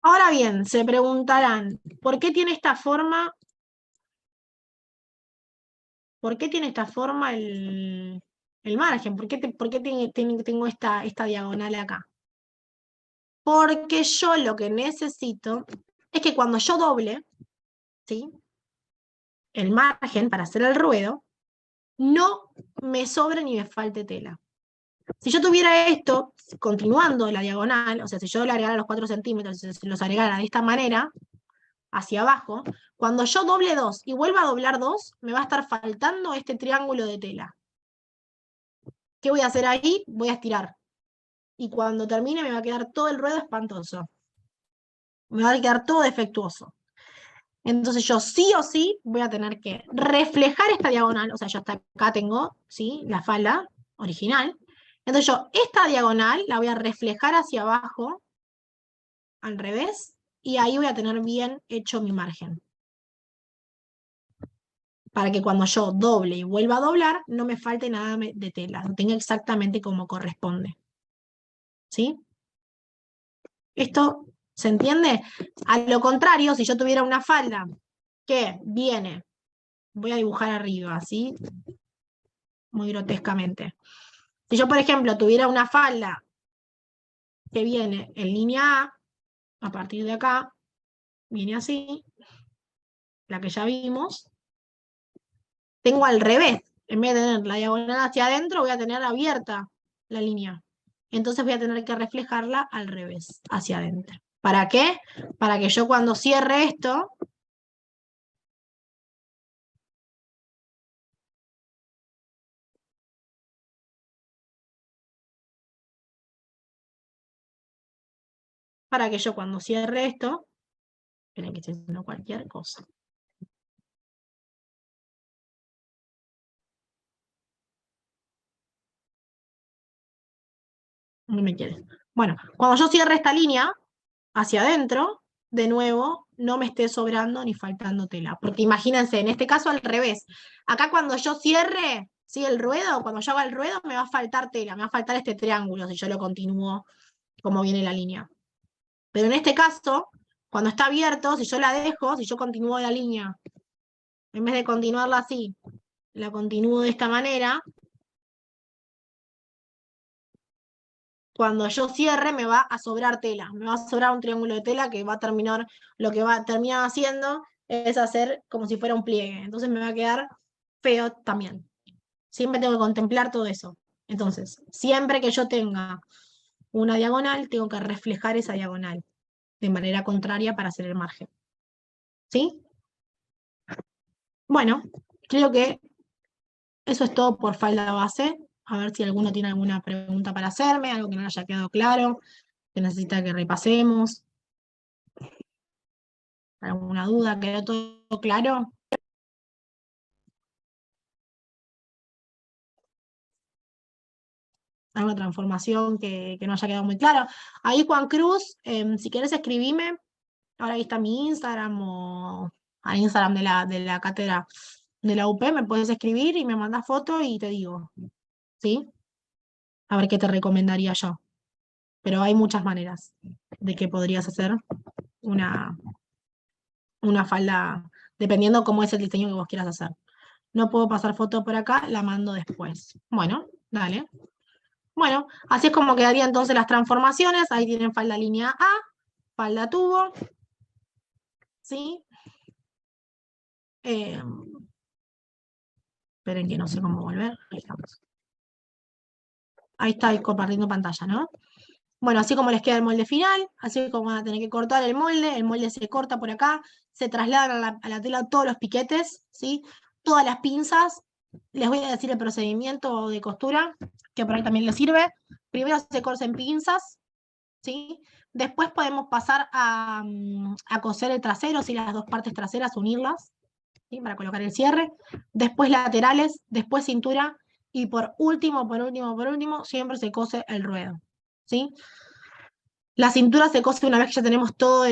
Ahora bien, se preguntarán, ¿por qué tiene esta forma? ¿Por qué tiene esta forma el margen? ¿Por qué tengo esta diagonal acá? Porque yo lo que necesito es que cuando yo doble, ¿sí?, el margen para hacer el ruedo, no me sobre ni me falte tela. Si yo tuviera esto, continuando la diagonal, o sea, si yo le agregara los 4 centímetros, si los agregara de esta manera, hacia abajo, cuando yo doble 2 y vuelva a doblar 2, me va a estar faltando este triángulo de tela. ¿Qué voy a hacer ahí? Voy a estirar. Y cuando termine me va a quedar todo el ruedo espantoso. Me va a quedar todo defectuoso. Entonces yo sí o sí voy a tener que reflejar esta diagonal, o sea, yo hasta acá tengo, ¿sí?, la falda original, Entonces yo esta diagonal la voy a reflejar hacia abajo, al revés, y ahí voy a tener bien hecho mi margen. Para que cuando yo doble y vuelva a doblar, no me falte nada de tela, lo tenga exactamente como corresponde. ¿Sí? ¿Esto se entiende? A lo contrario, si yo tuviera una falda que viene, voy a dibujar arriba, ¿sí? Muy grotescamente. Si yo, por ejemplo, tuviera una falda que viene en línea a partir de acá, viene así, la que ya vimos, tengo al revés. En vez de tener la diagonal hacia adentro, voy a tener abierta la línea. Entonces voy a tener que reflejarla al revés, hacia adentro. ¿Para qué? Para que yo cuando cierre esto, esperen que estoy haciendo cualquier cosa. No me quiere. Bueno, cuando yo cierre esta línea hacia adentro, de nuevo, no me esté sobrando ni faltando tela. Porque imagínense, en este caso al revés. Acá cuando yo cierre, ¿sí? El ruedo, cuando yo haga el ruedo, me va a faltar tela, me va a faltar este triángulo si yo lo continúo como viene la línea. Pero en este caso, cuando está abierto, si yo la dejo, si yo continúo la línea, en vez de continuarla así, la continúo de esta manera, cuando yo cierre me va a sobrar tela, me va a sobrar un triángulo de tela que va a terminar, lo que va a terminar haciendo es hacer como si fuera un pliegue, entonces me va a quedar feo también. Siempre tengo que contemplar todo eso. Entonces, siempre que yo tenga una diagonal, tengo que reflejar esa diagonal de manera contraria para hacer el margen. ¿Sí? Bueno, creo que eso es todo por falda base. A ver si alguno tiene alguna pregunta para hacerme, algo que no le haya quedado claro, que necesita que repasemos. ¿Alguna duda? ¿Quedó todo claro? ¿Alguna transformación que no haya quedado muy clara? Ahí, Juan Cruz, si querés escribime, ahora ahí está mi Instagram o al Instagram de la cátedra de la UP, me puedes escribir y me mandas foto y te digo, ¿sí? A ver qué te recomendaría yo. Pero hay muchas maneras de que podrías hacer una, una falda, dependiendo cómo es el diseño que vos quieras hacer. No puedo pasar foto por acá, la mando después. Bueno, dale. Bueno, así es como quedarían entonces las transformaciones. Ahí tienen falda línea A, falda tubo, ¿sí? Esperen que no sé cómo volver. Ahí estamos. Ahí está compartiendo pantalla, ¿no? Bueno, así como les queda el molde final, así como van a tener que cortar el molde se corta por acá, se trasladan a la tela todos los piquetes, ¿sí? Todas las pinzas. Les voy a decir el procedimiento de costura, que por ahí también les sirve. Primero se cosen pinzas, ¿sí? Después podemos pasar a coser el trasero, ¿sí? Las dos partes traseras, unirlas, ¿sí? Para colocar el cierre. Después laterales, después cintura, y por último, siempre se cose el ruedo, ¿sí? La cintura se cose una vez que ya tenemos toda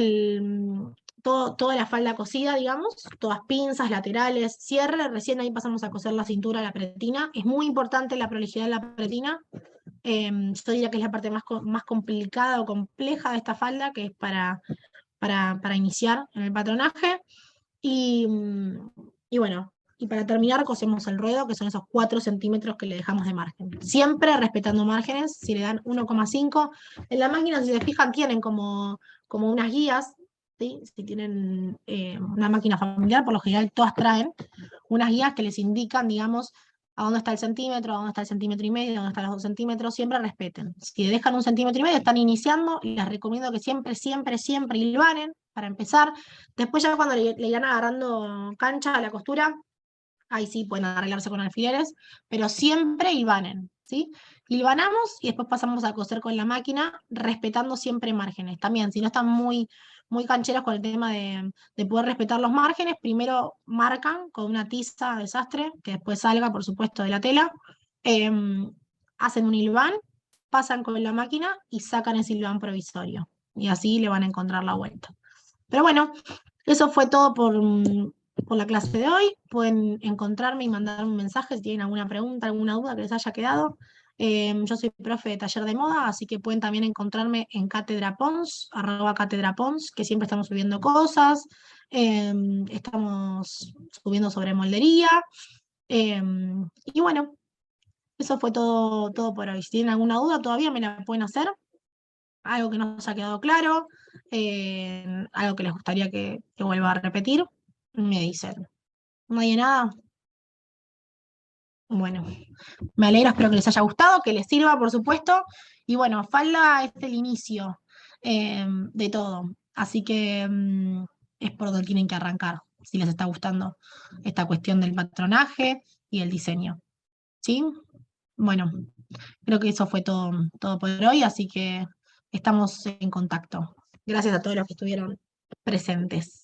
la falda cosida, digamos, todas pinzas, laterales, cierre, recién ahí pasamos a coser la cintura, la pretina. Es muy importante la prolijidad de la pretina. Yo diría que es la parte más complicada o compleja de esta falda, que es para iniciar en el patronaje. Y, y bueno, y para terminar cosemos el ruedo, que son esos 4 centímetros que le dejamos de margen. Siempre respetando márgenes, si le dan 1,5. En la máquina, si se fijan, tienen como unas guías, ¿sí? Si tienen una máquina familiar, por lo general todas traen unas guías que les indican, digamos, a dónde está el centímetro, a dónde está el centímetro y medio, a dónde están los 2 centímetros, siempre respeten. Si dejan 1,5 centímetros, están iniciando, y les recomiendo que siempre hilvanen para empezar. Después ya cuando le irán agarrando cancha a la costura, ahí sí pueden arreglarse con alfileres, pero siempre hilvanen, ¿sí? Hilvanamos y después pasamos a coser con la máquina, respetando siempre márgenes. También, si no están muy cancheros con el tema de poder respetar los márgenes, primero marcan con una tiza desastre, que después salga, por supuesto, de la tela. hacen un hilván, pasan con la máquina y sacan ese hilván provisorio. Y así le van a encontrar la vuelta. Pero bueno, eso fue todo por la clase de hoy. Pueden encontrarme y mandarme un mensaje si tienen alguna pregunta, alguna duda que les haya quedado. Yo soy profe de taller de moda, así que pueden también encontrarme en Cátedra Pons, @Cátedra Pons, que siempre estamos subiendo cosas. Estamos subiendo sobre moldería. Y bueno, eso fue todo por hoy. Si tienen alguna duda todavía me la pueden hacer. Algo que no os ha quedado claro, algo que les gustaría que vuelva a repetir, me dicen. ¿No hay nada? Bueno, me alegra, espero que les haya gustado, que les sirva, por supuesto. Y bueno, falda es el inicio de todo. Así que es por donde tienen que arrancar, si les está gustando esta cuestión del patronaje y el diseño. ¿Sí? Bueno, creo que eso fue todo por hoy, así que estamos en contacto. Gracias a todos los que estuvieron presentes.